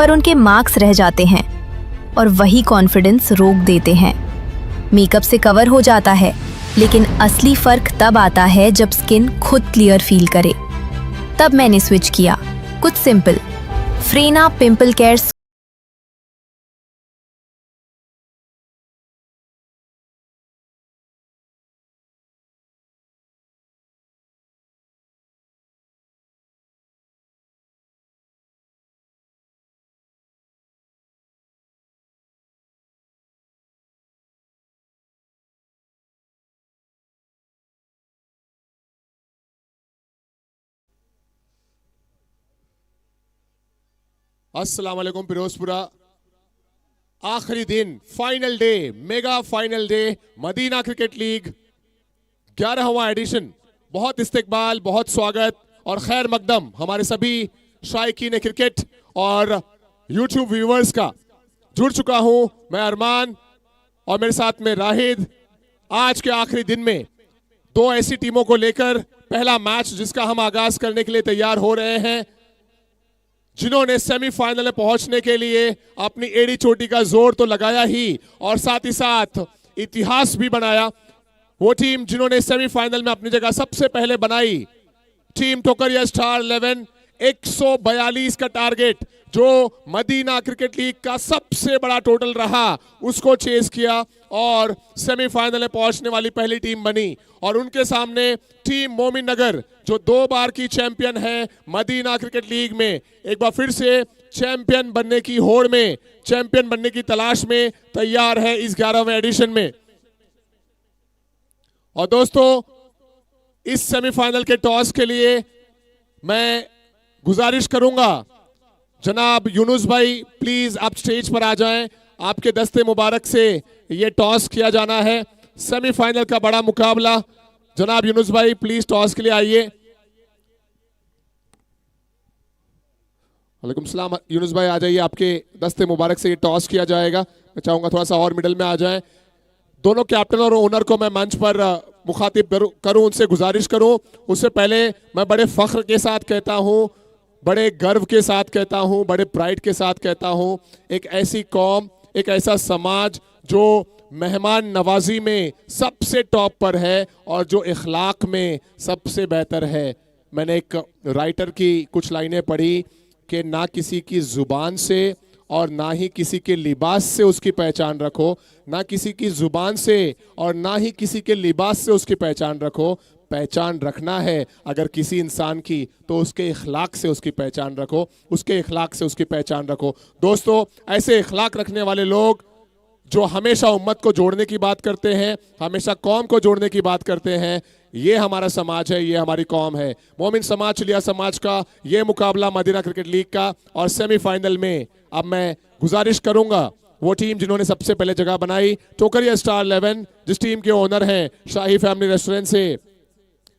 पर उनके मार्क्स रह जाते हैं और वही कॉन्फिडेंस रोक देते हैं। मेकअप से कवर हो जाता है, लेकिन असली फर्क तब आता है जब स्किन खुद क्लियर फील करे। तब मैंने स्विच किया, कुछ सिंपल, फ्रेना पिंपल केयर। अस्सलाम वालेकुम फिरोजपुरा। आखिरी दिन, final day, mega final day, Madina cricket league 11वां एडिशन। बहुत इस्तकबाल, बहुत स्वागत और खैर मकदम हमारे सभी शायकीन क्रिकेट और यूट्यूब व्यूवर्स का। जुड़ चुका हूं मैं अरमान और मेरे साथ में राहिद। आज के आखिरी दिन में दो ऐसी टीमों को लेकर पहला मैच जिसका हम आगाज करने के लिए तैयार हो रहे हैं, जिन्होंने सेमीफाइनल में पहुंचने के लिए अपनी एड़ी चोटी का जोर तो लगाया ही और साथ ही साथ इतिहास भी बनाया। वो टीम जिन्होंने सेमीफाइनल में अपनी जगह सबसे पहले बनाई, टीम टोकरिया स्टार 11। 142 का टारगेट जो मदीना क्रिकेट लीग का सबसे बड़ा टोटल रहा, उसको चेस किया और सेमीफाइनल में पहुंचने वाली पहली टीम बनी। और उनके सामने टीम मोमिन नगर जो 2 बार की चैंपियन है मदीना क्रिकेट लीग में, एक बार फिर से चैंपियन बनने की होड़ में, चैंपियन बनने की तलाश में तैयार है इस 11वें एडिशन में। और दोस्तों, इस सेमीफाइनल के टॉस के लिए मैं गुजारिश करूंगा जनाब यूनुस भाई, प्लीज आप स्टेज पर आ जाएं। आपके दस्ते मुबारक से ये टॉस किया जाना है, सेमीफाइनल का बड़ा मुकाबला। जनाब यूनुस भाई प्लीज टॉस के लिए आइए। वालेकुम सलाम यूनुस भाई, आ जाइए, आपके दस्ते मुबारक से ये टॉस किया जाएगा। मैं चाहूंगा थोड़ा सा और मिडल में आ जाएं। दोनों कैप्टन और ओनर को मैं मंच पर मुखातिब करूं, उनसे गुजारिश करूं। उससे पहले मैं बड़े फख्र के साथ कहता हूं, बड़े गर्व के साथ कहता हूं, बड़े प्राइड के साथ कहता हूं, एक ऐसी कौम, एक ऐसा समाज जो मेहमान नवाजी में सबसे टॉप पर है और जो इखलाक में सबसे बेहतर है। मैंने एक राइटर की कुछ लाइनें पढ़ी कि ना किसी की जुबान से और ना ही किसी के लिबास से उसकी पहचान रखो, ना किसी की जुबान से और ना ही किसी के लिबास से उसकी पहचान रखो। पहचान रखना है अगर किसी इंसान की तो उसके इखलाक से उसकी पहचान रखो, उसके इखलाक से उसकी पहचान रखो। दोस्तों, ऐसे इखलाक रखने वाले लोग जो हमेशा उम्मत को जोड़ने की बात करते हैं, हमेशा कौम को जोड़ने की बात करते हैं, ये हमारा समाज है, ये हमारी कौम है। मोमिन समाज चलिया समाज का ये मुकाबला मदीना क्रिकेट लीग का। और सेमीफाइनल में अब मैं गुजारिश करूंगा वो टीम जिन्होंने सबसे पहले जगह बनाई, टोकरिया स्टार 11, जिस टीम के ओनर हैं शाही फैमिली रेस्टोरेंट से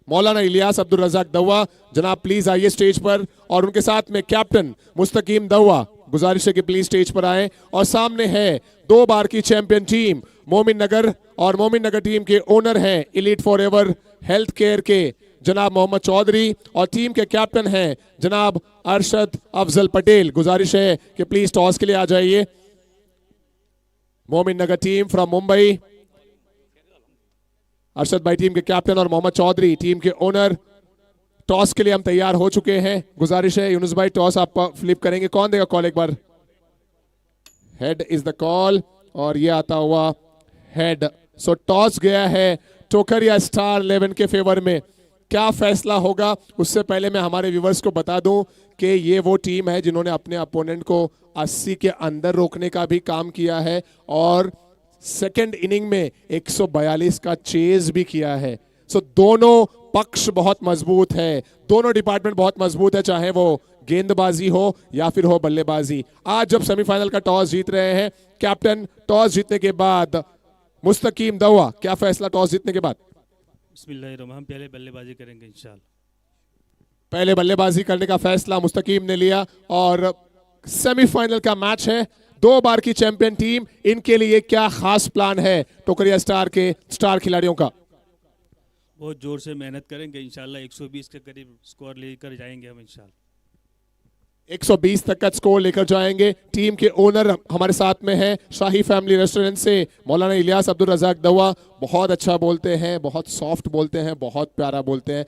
मौलाना इलियास अब्दुल रज़ाक दवा, जनाब प्लीज आइए स्टेज पर। और उनके साथ में कैप्टन मुस्तकीम दवा, गुजारिश है कि प्लीज स्टेज पर आए। और सामने है 2 बार की चैंपियन टीम मोमिन नगर, और मोमिन नगर टीम के ओनर हैं इलीट फॉरएवर हेल्थ केयर के जनाब मोहम्मद चौधरी, और टीम के कैप्टन हैं जनाब अरशद अफजल पटेल। गुजारिश है कि प्लीज टॉस के लिए आ जाइए। मोमिन नगर टीम फ्रॉम मुंबई, अरशद भाई टीम के कैप्टन और मोहम्मद चौधरी टीम के ओनर। टॉस के लिए हम तैयार हो चुके हैं। गुजारिश है यूनुस भाई टॉस आप फ्लिप करेंगे, कौन देगा कॉल? एक बार हेड इज द कॉल और ये आता हुआ हेड। सो टॉस गया है टोकरिया स्टार 11 के फेवर में। क्या फैसला होगा उससे पहले मैं हमारे व्यूवर्स को बता दूं कि ये वो टीम है जिन्होंने अपने अपोनेंट को 80 के अंदर रोकने का भी काम किया है और सेकेंड इनिंग में 142 का चेज भी किया है। सो दोनों पक्ष बहुत मजबूत है, दोनों डिपार्टमेंट बहुत मजबूत है, चाहे वो गेंदबाजी हो या फिर हो बल्लेबाजी। आज जब सेमीफाइनल का टॉस जीत रहे हैं कैप्टन, टॉस जीतने के बाद मुस्तकीम दवा, क्या फैसला टॉस जीतने के बाद? बिस्मिल्लाहिर्रहमान, पहले बल्लेबाजी करेंगे इंशाल्लाह। पहले बल्लेबाजी करने का फैसला मुस्तकीम ने लिया। और सेमीफाइनल का मैच है, 2 बार की चैंपियन टीम, इनके लिए क्या खास प्लान है टोकरिया स्टार के स्टार खिलाड़ियों का? बहुत जोर से मेहनत करेंगे इंशाल्लाह, 120 के करीब स्कोर लेकर जाएंगे हम इंशाल्लाह। 120 तक का स्कोर लेकर जाएंगे। टीम के ओनर हमारे साथ में है शाही फैमिली रेस्टोरेंट से मौलाना इलियास अब्दुल रज़ाक दवा। बहुत अच्छा बोलते हैं, बहुत सॉफ्ट बोलते हैं, बहुत प्यारा बोलते हैं।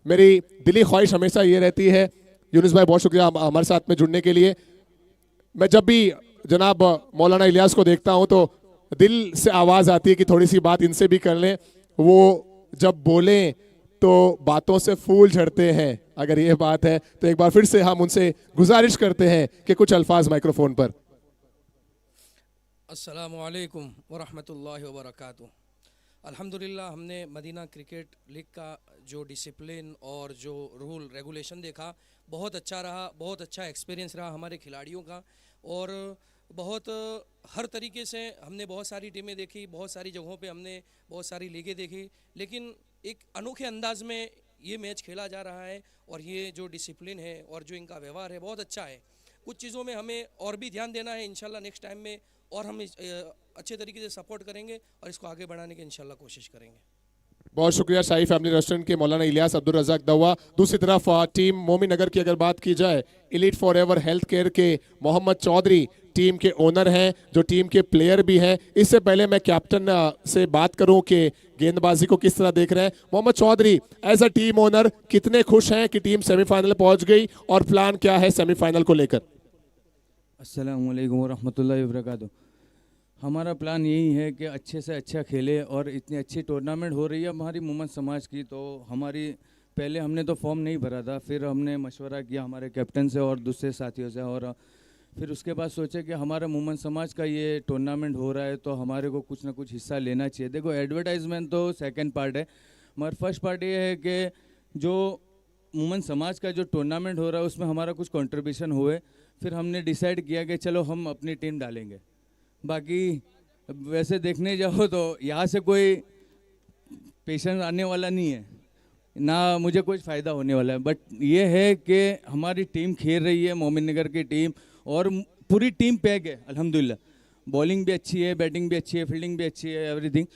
मेरी दिली ख्वाहिश हमेशा ये रहती है, यूनुस भाई बहुत शुक्रिया हमारे साथ में जुड़ने के लिए। मैं जब भी जनाब मौलाना इलियास को देखता हूं तो दिल से आवाज़ आती है कि थोड़ी सी बात इनसे भी कर लें। वो जब बोलें तो बातों से फूल झड़ते हैं। अगर ये बात है तो एक बार फिर से हम उनसे गुजारिश करते हैं कि कुछ अल्फाज माइक्रोफोन पर। अस्सलामु अलैकुम वरहमतुल्लाहि वबरकातुहू। अल्हम्दुलिल्लाह हमने मदीना क्रिकेट लीग का जो डिसिप्लिन और जो रूल रेगुलेशन देखा, बहुत अच्छा रहा, बहुत अच्छा एक्सपीरियंस रहा हमारे खिलाड़ियों का। और बहुत हर तरीके से हमने बहुत सारी टीमें देखी, बहुत सारी जगहों पे हमने बहुत सारी लीगें देखी, लेकिन एक अनोखे अंदाज में ये मैच खेला जा रहा है। और ये जो डिसिप्लिन है और जो इनका व्यवहार है बहुत अच्छा है। कुछ चीज़ों में हमें और भी ध्यान देना है इंशाल्लाह नेक्स्ट टाइम में, और हम अच्छे तरीके से सपोर्ट करेंगे और इसको आगे बढ़ाने की इंशाल्लाह कोशिश करेंगे। बहुत शुक्रिया शाही फैमिली रेस्टोरेंट के मौलाना इलियास अब्दुल रज़ाक दवा। दूसरी तरफ टीम मोमिन नगर की अगर बात की जाए, elite for ever health care के मोहम्मद चौधरी टीम के ओनर हैं, जो टीम के प्लेयर भी हैं। इससे पहले मैं कैप्टन से बात करूं कि गेंदबाजी को किस तरह देख रहे हैं। Mohammad Chaudhary, as a team owner कितने खुश हैं कि टीम सेमीफाइनल पहुंच गई, और प्लान क्या है सेमीफाइनल को लेकर? अस्सलामु अलैकुम वरहमतुल्लाहि वबरकातुहू। हमारा प्लान यही है कि अच्छे से अच्छा खेले, और इतनी अच्छी टूर्नामेंट हो रही है हमारी मोहम्मद समाज की। तो हमारी पहले हमने तो फॉर्म नहीं भरा था, फिर हमने मशवरा किया हमारे कैप्टन से और दूसरे साथियों से, और फिर उसके बाद सोचे कि हमारा मोहम्मद समाज का ये टूर्नामेंट हो रहा है तो हमारे को कुछ ना कुछ हिस्सा लेना चाहिए। देखो एडवर्टाइजमेंट तो सेकंड पार्ट है, मगर फर्स्ट पार्ट ये है कि जो मोहम्मद समाज का जो टूर्नामेंट हो रहा है उसमें हमारा कुछ कंट्रीब्यूशन हुए। फिर हमने डिसाइड किया कि चलो हम अपनी टीम डालेंगे। बाकी वैसे देखने जाओ तो यहाँ से कोई पेशेंट आने वाला नहीं है, ना मुझे कुछ फ़ायदा होने वाला है, बट ये है कि हमारी टीम खेल रही है, मोमिन नगर की टीम, और पूरी टीम पैक है अल्हम्दुलिल्लाह। बॉलिंग भी अच्छी है, बैटिंग भी अच्छी है, फील्डिंग भी अच्छी है, एवरीथिंग।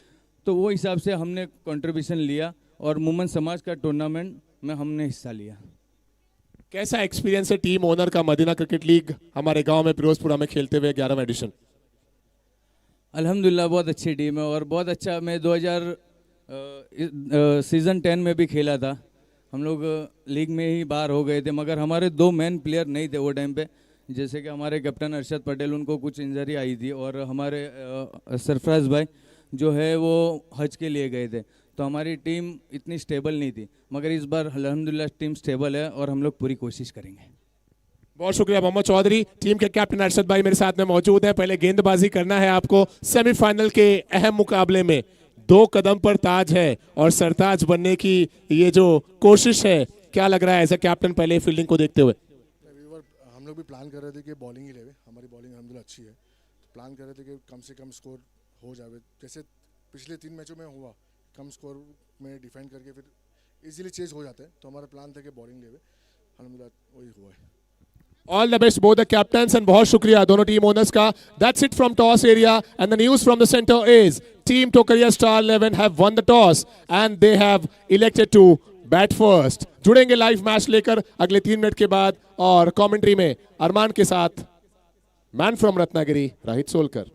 तो वो हिसाब से हमने कंट्रीब्यूशन लिया और मोमिन समाज का टूर्नामेंट में हमने हिस्सा लिया। कैसा एक्सपीरियंस है टीम ओनर का मदीना क्रिकेट लीग हमारे गांव में फिरोजपुरा में खेलते हुए 11वां एडिशन? अल्हम्दुलिल्लाह बहुत अच्छी टीम है और बहुत अच्छा। मैं 2000 सीज़न 10 में भी खेला था। हम लोग लीग में ही बाहर हो गए थे, मगर हमारे दो मेन प्लेयर नहीं थे वो टाइम पे। जैसे कि हमारे कैप्टन अरशद पटेल, उनको कुछ इंजरी आई थी, और हमारे सरफराज भाई जो है वो हज के लिए गए थे। तो हमारी टीम इतनी स्टेबल नहीं थी, मगर इस बार अल्हम्दुलिल्लाह टीम स्टेबल है और हम लोग पूरी कोशिश करेंगे। बहुत शुक्रिया मोहम्मद चौधरी। टीम के कैप्टन अरशद भाई मेरे साथ में मौजूद है। पहले गेंदबाजी करना है आपको सेमीफाइनल के अहम मुकाबले में। 2 कदम पर ताज है और सरताज बनने की ये जो कोशिश है, क्या लग रहा है एज ए कैप्टन पहले फील्डिंग को देखते हुए? हम लोग भी प्लान कर रहे थे कि बॉलिंग ही लेवे। हमारी बॉलिंग अल्हम्दुलिल्लाह अच्छी है, तो प्लान कर रहे थे कि कम से कम स्कोर हो जाए, जैसे पिछले 3 मैचों में हुआ। कम स्कोर में डिफेंड करके फिर इजीली चेज हो जाते हैं, तो हमारा प्लान था कि बॉलिंग लेवे। अल्हम्दुलिल्लाह वही हुआ है। All the best both the captains and बहुत शुक्रिया दोनों टीम ओनर्स का। That's it from toss area and the news from the center is Team Tokaria Star 11 have won the toss and they have elected to bat first। जुड़ेंगे live match लेकर अगले 3 minute के बाद, और commentary में अरमान के साथ man from Ratnagiri Rahit Solkar.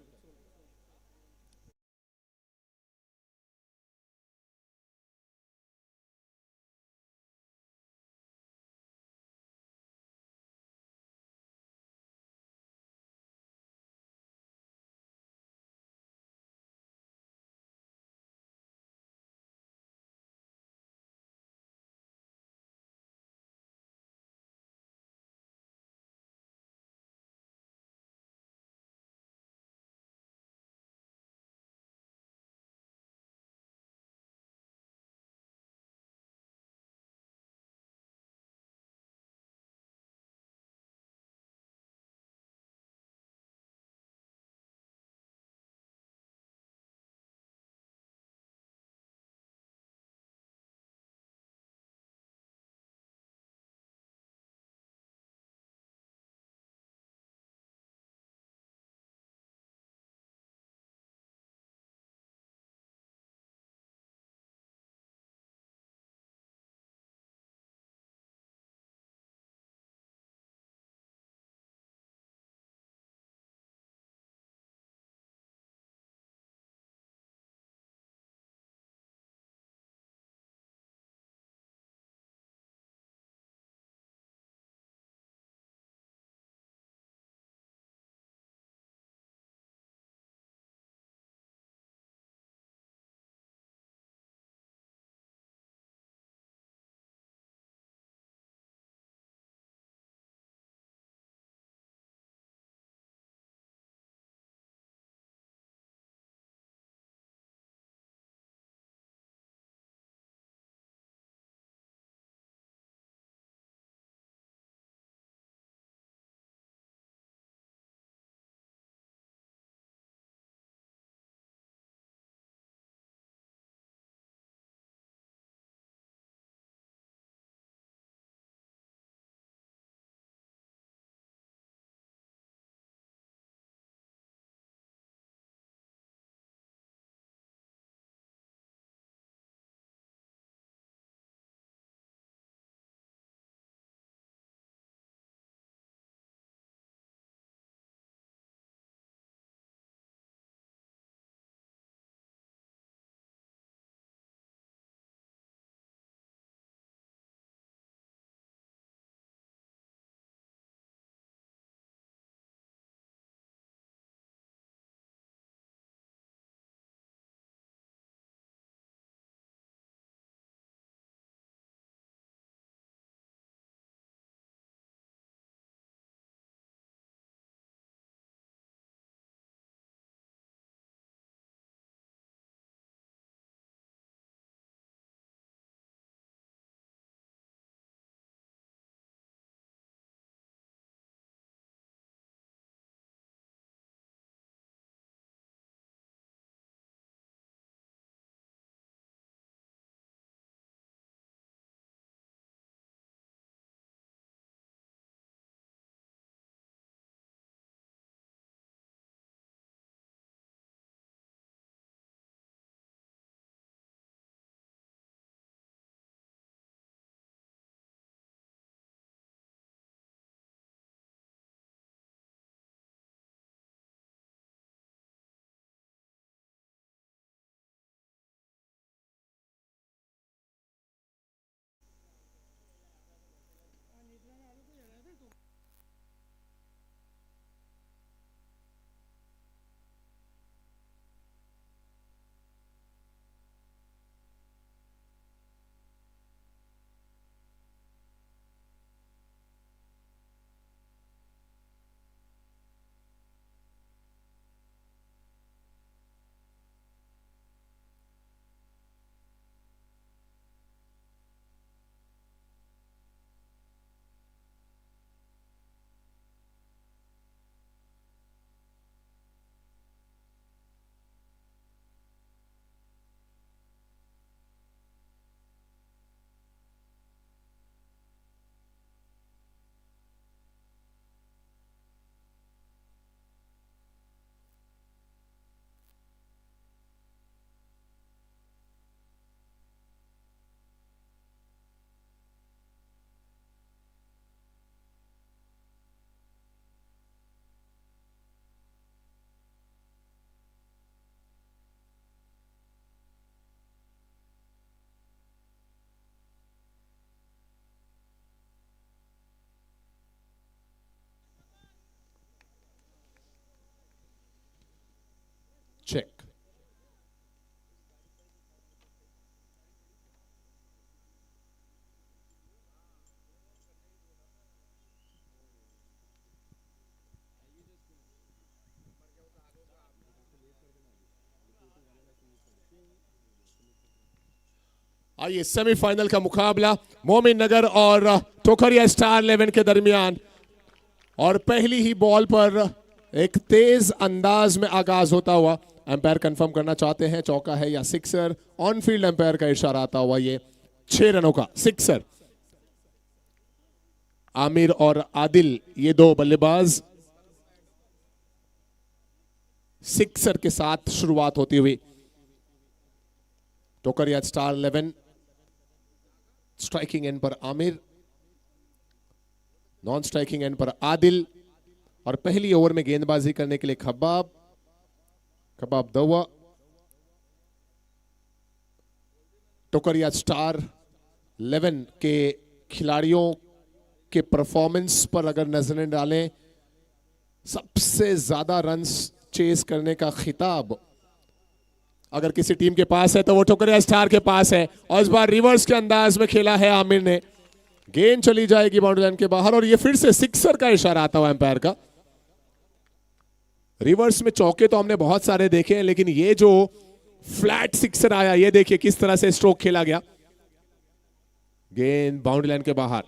Check. आइए सेमीफाइनल का मुकाबला मोमिन नगर और टोकरिया स्टार 11 के दरमियान, और पहली ही बॉल पर एक तेज अंदाज में आगाज होता हुआ एम्पायर कंफर्म करना चाहते हैं चौका है या सिक्सर। ऑन फील्ड एम्पायर का इशारा आता हुआ ये 6 रनों का सिक्सर। आमिर और आदिल ये दो बल्लेबाज सिक्सर के साथ शुरुआत होती हुई। टोकरिया स्टार 11 स्ट्राइकिंग एंड पर आमिर, नॉन स्ट्राइकिंग एंड पर आदिल, और पहली ओवर में गेंदबाजी करने के लिए खबाब दवा। टोकरिया स्टार 11 के खिलाड़ियों के परफॉर्मेंस पर अगर नजरें डालें, सबसे ज्यादा रन्स चेस करने का खिताब अगर किसी टीम के पास है तो वो टोकरिया स्टार के पास है। और इस बार रिवर्स के अंदाज में खेला है आमिर ने, गेंद चली जाएगी बाउंड्री लाइन के बाहर, और ये फिर से सिक्सर का इशारा आता हुआ एम्पायर का। रिवर्स में चौके तो हमने बहुत सारे देखे हैं, लेकिन ये जो फ्लैट सिक्सर आया, ये देखिए किस तरह से स्ट्रोक खेला गया। गेंद बाउंड्री लाइन के बाहर,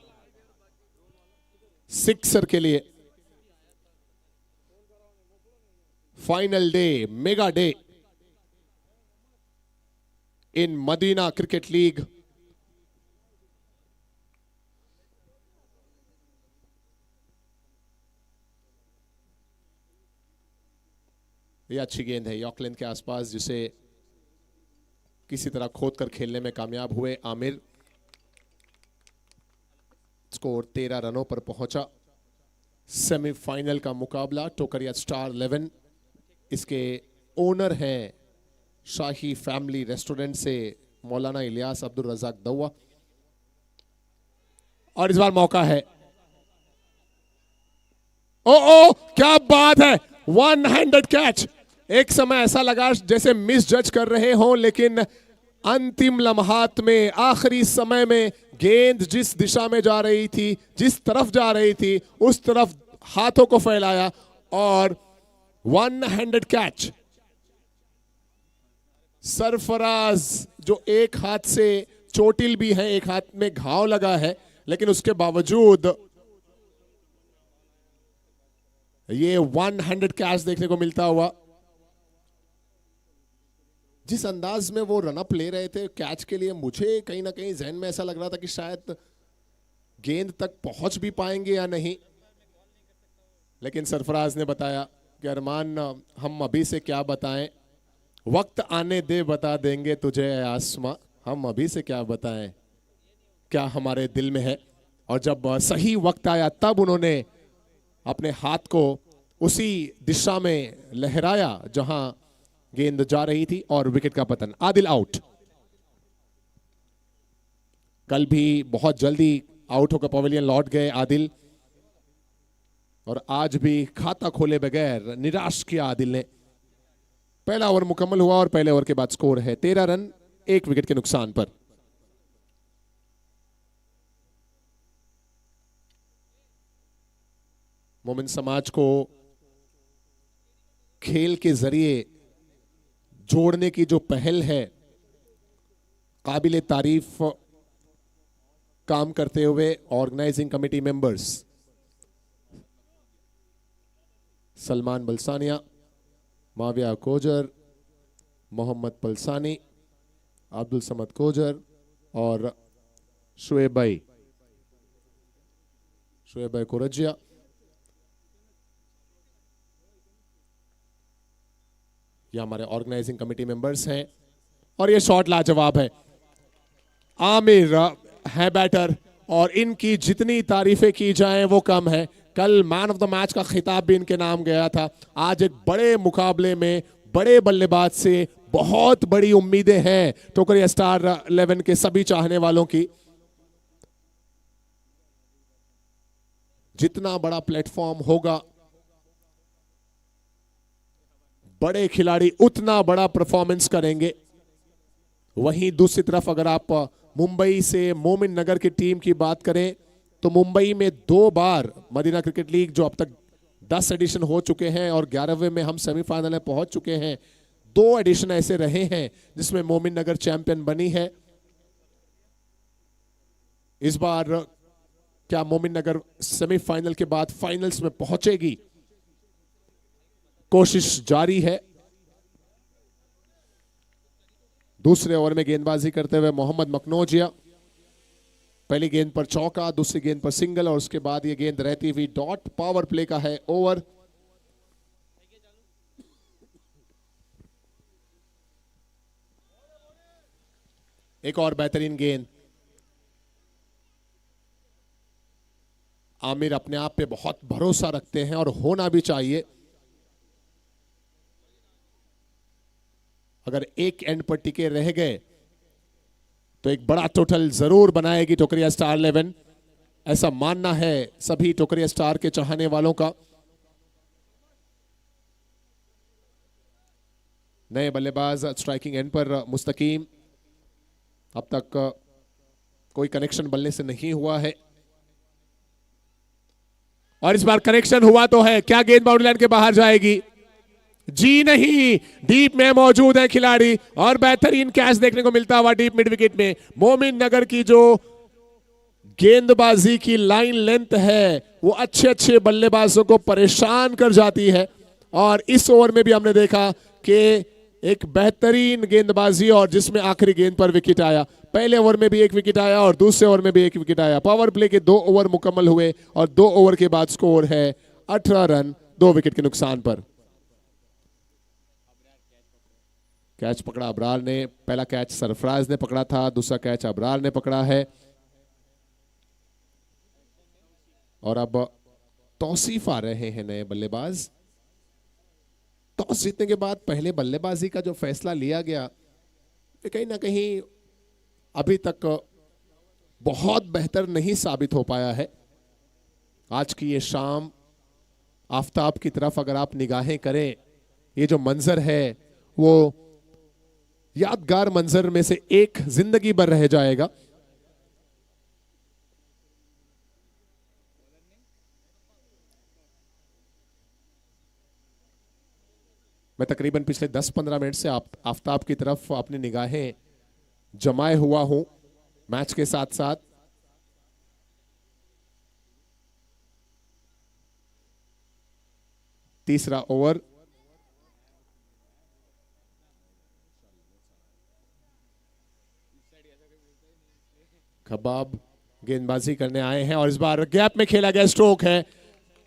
सिक्सर के लिए final day, mega day in Madina cricket league. ये अच्छी गेंद है यॉर्क लेंथ के आसपास, जिसे किसी तरह खोद कर खेलने में कामयाब हुए आमिर। स्कोर 13 रनों पर पहुंचा। सेमीफाइनल का मुकाबला टोकरिया स्टार 11, इसके ओनर हैं शाही फैमिली रेस्टोरेंट से मौलाना इलियास अब्दुल रजाक दवा। और इस बार मौका है, ओ क्या बात है, 1 हैंडेड कैच। एक समय ऐसा लगा जैसे मिस जज कर रहे हों, लेकिन अंतिम लम्हात में, आखिरी समय में गेंद जिस दिशा में जा रही थी, जिस तरफ जा रही थी, उस तरफ हाथों को फैलाया और 1 हैंडेड कैच। सरफराज जो एक हाथ से चोटिल भी है, एक हाथ में घाव लगा है, लेकिन उसके बावजूद ये 1 हैंडेड कैच देखने को मिलता हुआ। जिस अंदाज में वो रनअप ले रहे थे कैच के लिए, मुझे कहीं ना कहीं जहन में ऐसा लग रहा था कि शायद गेंद तक पहुंच भी पाएंगे या नहीं, लेकिन सरफराज ने बताया कि अरमान, हम अभी से क्या बताएं, वक्त आने दे बता देंगे तुझे आसमां, हम अभी से क्या बताएं क्या हमारे दिल में है। और जब सही वक्त आया तब उन्होंने अपने हाथ को उसी दिशा में लहराया जहां गेंद जा रही थी, और विकेट का पतन। आदिल आउट। कल भी बहुत जल्दी आउट होकर पवेलियन लौट गए आदिल, और आज भी खाता खोले बगैर निराश किया आदिल ने। पहला ओवर मुकम्मल हुआ और पहले ओवर के बाद स्कोर है 13 रन 1 विकेट के नुकसान पर। मोमिन समाज को खेल के जरिए जोड़ने की जो पहल है, काबिले तारीफ काम करते हुए organising committee members Salman Balsania, Mavia Kojar, Mohammad Palsani, Abdul Samad Kojar और शुएब भाई कोरजिया, ये हमारे ऑर्गेनाइजिंग कमेटी मेंबर्स हैं। और ये शॉट लाजवाब है। आमिर है बैटर, और इनकी जितनी तारीफें की जाएं वो कम है। कल मैन ऑफ द मैच का खिताब भी इनके नाम गया था। आज एक बड़े मुकाबले में बड़े बल्लेबाज से बहुत बड़ी उम्मीदें हैं टोकरिया स्टार 11 के सभी चाहने वालों की। जितना बड़ा प्लेटफॉर्म होगा, बड़े खिलाड़ी उतना बड़ा परफॉर्मेंस करेंगे। वहीं दूसरी तरफ अगर आप मुंबई से मोमिन नगर की टीम की बात करें तो मुंबई में 2 बार मदीना क्रिकेट लीग जो अब तक 10 एडिशन हो चुके हैं और 11वें में हम सेमीफाइनल में पहुंच चुके हैं, 2 एडिशन ऐसे रहे हैं जिसमें मोमिन नगर चैंपियन बनी है। इस बार क्या मोमिन नगर सेमीफाइनल के बाद फाइनल्स में पहुंचेगी? कोशिश जारी है। दूसरे ओवर में गेंदबाजी करते हुए मोहम्मद मकनोजिया, पहली गेंद पर चौका, दूसरी गेंद पर सिंगल और उसके बाद यह गेंद रहती हुई डॉट। पावर प्ले का है ओवर। एक और बेहतरीन गेंद। आमिर अपने आप पे बहुत भरोसा रखते हैं और होना भी चाहिए। अगर एक एंड पर टिके रह गए तो एक बड़ा टोटल जरूर बनाएगी टोकरिया स्टार 11, ऐसा मानना है सभी टोकरिया स्टार के चाहने वालों का। नए बल्लेबाज स्ट्राइकिंग एंड पर मुस्तकीम, अब तक कोई कनेक्शन बल्ले से नहीं हुआ है और इस बार कनेक्शन हुआ तो है। क्या गेंद बाउंड्री लाइन के बाहर जाएगी? जी नहीं, डीप में मौजूद है खिलाड़ी और बेहतरीन कैच देखने को मिलता हुआ डीप मिड विकेट में। मोमिन नगर की जो गेंदबाजी की लाइन लेंथ है वो अच्छे अच्छे बल्लेबाजों को परेशान कर जाती है और इस ओवर में भी हमने देखा कि एक बेहतरीन गेंदबाजी और जिसमें आखिरी गेंद पर विकेट आया। पहले ओवर में भी एक विकेट आया और दूसरे ओवर में भी एक विकेट आया। पावर प्ले के 2 ओवर मुकम्मल हुए और 2 ओवर के बाद स्कोर है 18 रन 2 विकेट के नुकसान पर। कैच पकड़ा अबरार ने, पहला कैच सरफराज ने पकड़ा था, दूसरा कैच अबरार ने पकड़ा है और अब तौसीफ आ रहे हैं नए बल्लेबाज। टॉस जीतने के बाद पहले बल्लेबाजी का जो फैसला लिया गया कहीं ना कहीं अभी तक बहुत बेहतर नहीं साबित हो पाया है। आज की ये शाम आफताब की तरफ अगर आप निगाहें करें, ये जो मंजर है वो यादगार मंजर में से एक जिंदगी भर रह जाएगा। मैं तकरीबन पिछले 10-15 मिनट से आफताब की तरफ अपनी निगाहें जमाए हुआ हूं मैच के साथ साथ। तीसरा ओवर, खबाब गेंदबाजी करने आए हैं और इस बार गैप में खेला गया स्ट्रोक है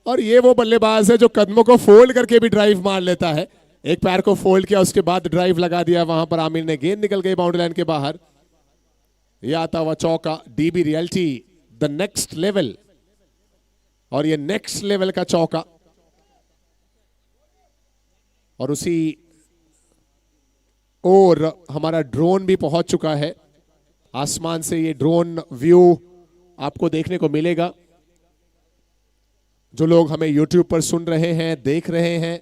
और ये वो बल्लेबाज है जो कदमों को फोल्ड करके भी ड्राइव मार लेता है। एक पैर को फोल्ड किया, उसके बाद ड्राइव लगा दिया, वहां पर आमिर ने गेंद निकल गई बाउंड्री लाइन के बाहर। यह आता हुआ चौका, dB realty the next level, और ये नेक्स्ट लेवल का चौका। और उसी और हमारा ड्रोन भी पहुंच चुका है। आसमान से ये ड्रोन व्यू आपको देखने को मिलेगा। जो लोग हमें YouTube पर सुन रहे हैं, देख रहे हैं,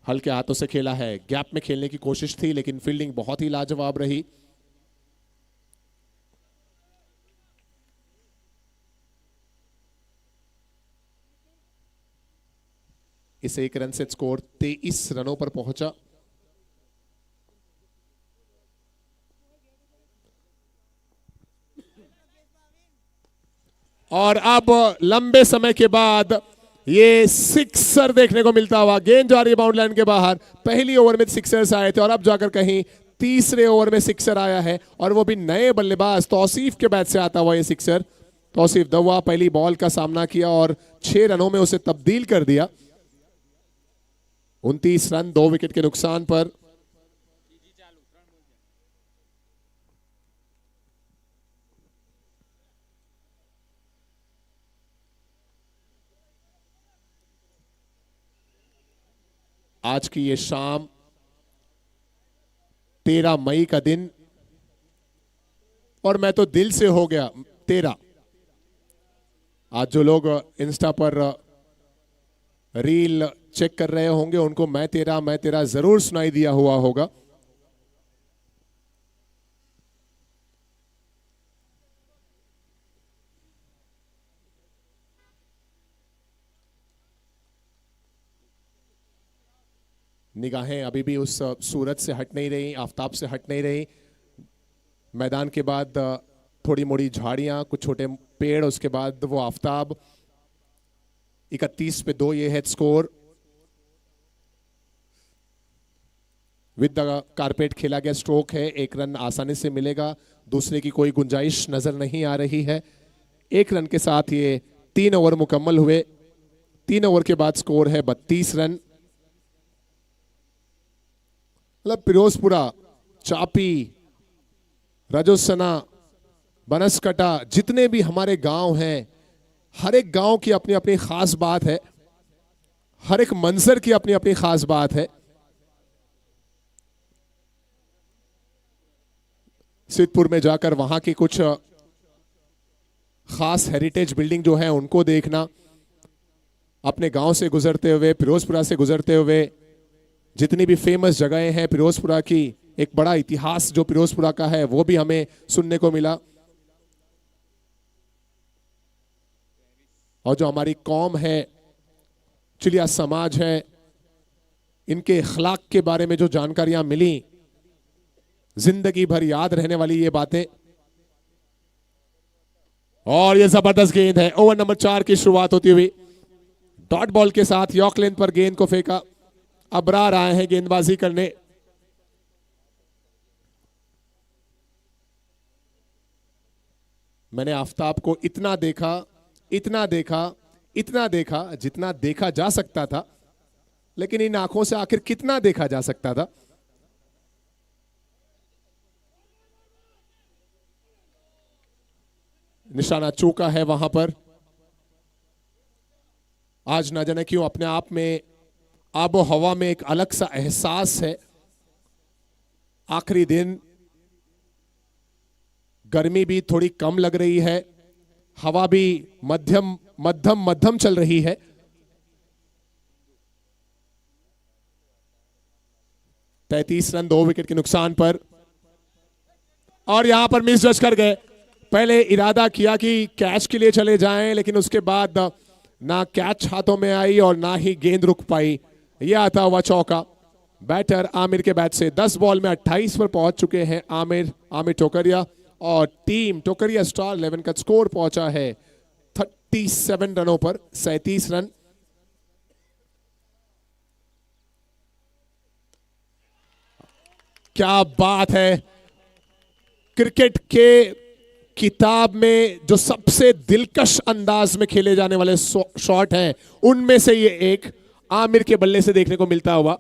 हल्के हाथों से खेला है। गैप में खेलने की कोशिश थी लेकिन फील्डिंग बहुत ही लाजवाब रही। इस एक रन से स्कोर 23 रनों पर पहुंचा। और अब लंबे समय के बाद ये सिक्सर देखने को मिलता हुआ। गेंद जा रही है बाउंड्री लाइन के बाहर। पहली ओवर में सिक्सर्स आए थे और अब जाकर कहीं तीसरे ओवर में सिक्सर आया है और वो भी नए बल्लेबाज तौसीफ के बैट से आता हुआ ये सिक्सर। तौसीफ दवा पहली बॉल का सामना किया और 6 रनों में उसे तब्दील कर दिया। 29 रन 2 विकेट के नुकसान पर। आज की ये शाम 13 मई का दिन, और मैं तो दिल से हो गया। 13। आज जो लोग इंस्टा पर रील चेक कर रहे होंगे उनको मैं तेरा जरूर सुनाई दिया हुआ होगा। निगाहें अभी भी उस सूरज से हट नहीं रही, आफताब से हट नहीं रही। मैदान के बाद थोड़ी मोड़ी झाड़ियां, कुछ छोटे पेड़, उसके बाद वो आफताब। 31 पे 2 ये है स्कोर। विद द कारपेट खेला गया स्ट्रोक है, 1 रन आसानी से मिलेगा, दूसरे की कोई गुंजाइश नजर नहीं आ रही है। 1 रन के साथ ये 3 ओवर मुकम्मल हुए। 3 ओवर के बाद स्कोर है 32 रन। मतलब फिरोजपुरा, चापी, राजस्थाना, बनसकटा, जितने भी हमारे गांव हैं, हर एक गांव की अपनी अपनी खास बात है, हर एक मंजर की अपनी अपनी खास बात है। सिद्धपुर में जाकर वहां की कुछ खास हेरिटेज बिल्डिंग जो है उनको देखना, अपने गांव से गुजरते हुए, फिरोजपुरा से गुजरते हुए जितनी भी फेमस जगहें हैं फिरोजपुरा की, एक बड़ा इतिहास जो फिरोजपुरा का है वो भी हमें सुनने को मिला। और जो हमारी कौम है, चिलिया समाज है, इनके अखलाक के बारे में जो जानकारियां मिली, जिंदगी भर याद रहने वाली ये बातें। और ये जबरदस्त गेंद है। ओवर नंबर 4 की शुरुआत होती हुई डॉट बॉल के साथ यॉर्क लेंथ पर गेंद को फेंका। अबरार आए हैं गेंदबाजी करने। मैंने आफताब को इतना देखा जितना देखा जा सकता था, लेकिन इन आंखों से आखिर कितना देखा जा सकता था। निशाना चूका है वहां पर। आज ना जाने क्यों अपने आप में, आबो हवा में एक अलग सा एहसास है। आखिरी दिन, गर्मी भी थोड़ी कम लग रही है, हवा भी मध्यम चल रही है। तैतीस रन 2 विकेट के नुकसान पर, और यहां पर मिस जज कर गए। पहले इरादा किया कि कैच के लिए चले जाएं, लेकिन उसके बाद ना कैच हाथों में आई और ना ही गेंद रुक पाई। यह आता हुआ चौका बैटर आमिर के बैट से। 10 बॉल में 28 पर पहुंच चुके हैं आमिर टोकरिया, और टीम टोकरिया स्टार 11 का स्कोर पहुंचा है 37 रनों पर, 37 रन। क्या बात है। क्रिकेट के किताब में जो सबसे दिलकश अंदाज में खेले जाने वाले शॉट हैं, उनमें से ये एक आमिर के बल्ले से देखने को मिलता हुआ।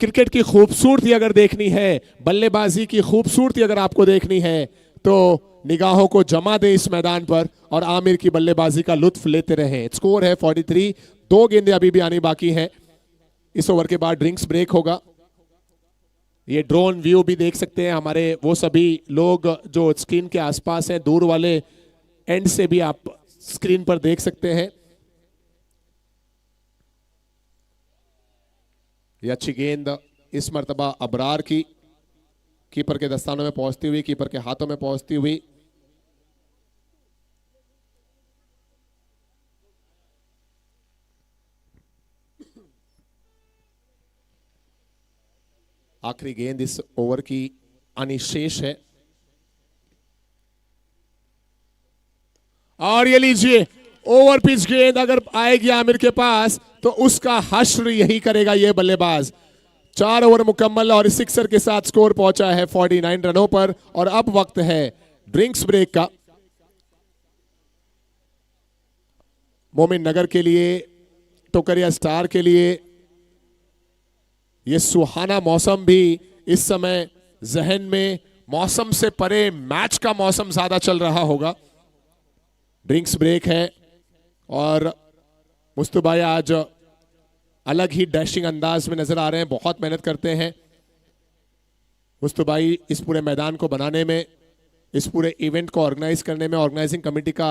क्रिकेट की खूबसूरती अगर देखनी है, बल्लेबाजी की खूबसूरती अगर आपको देखनी है, तो निगाहों को जमा दें इस मैदान पर और आमिर की बल्लेबाजी का लुत्फ लेते रहें। स्कोर है 43। 2 गेंदें अभी भी आनी बाकी हैं। इस ओवर के बाद ड्रिंक्स ब्रेक होगा। ये ड्रोन व्यू भी देख सकते हैं हमारे वो सभी लोग जो स्क्रीन के आसपास हैं, दूर वाले एंड से भी आप स्क्रीन पर देख सकते हैं। ये अच्छी गेंद इस मर्तबा अबरार की, कीपर के दस्तानों में पहुंचती हुई, कीपर के हाथों में पहुंचती हुई। आखिरी गेंद इस ओवर की आनी शेष है। और ये लीजिए, ओवर पिच गेंद अगर आएगी आमिर के पास तो उसका हश्र यही करेगा ये बल्लेबाज। 4 ओवर मुकम्मल और सिक्सर के साथ स्कोर पहुंचा है 49 रनों पर। और अब वक्त है ड्रिंक्स ब्रेक का। मोमिन नगर के लिए, टोकरिया स्टार के लिए ये सुहाना मौसम भी इस समय जहन में, मौसम से परे मैच का मौसम ज्यादा चल रहा होगा। ड्रिंक्स ब्रेक है और मुस्तफा आज अलग ही डैशिंग अंदाज में नजर आ रहे हैं। बहुत मेहनत करते हैं मुस्तफा इस पूरे मैदान को बनाने में। इस पूरे इवेंट को ऑर्गेनाइज करने में ऑर्गेनाइजिंग कमेटी का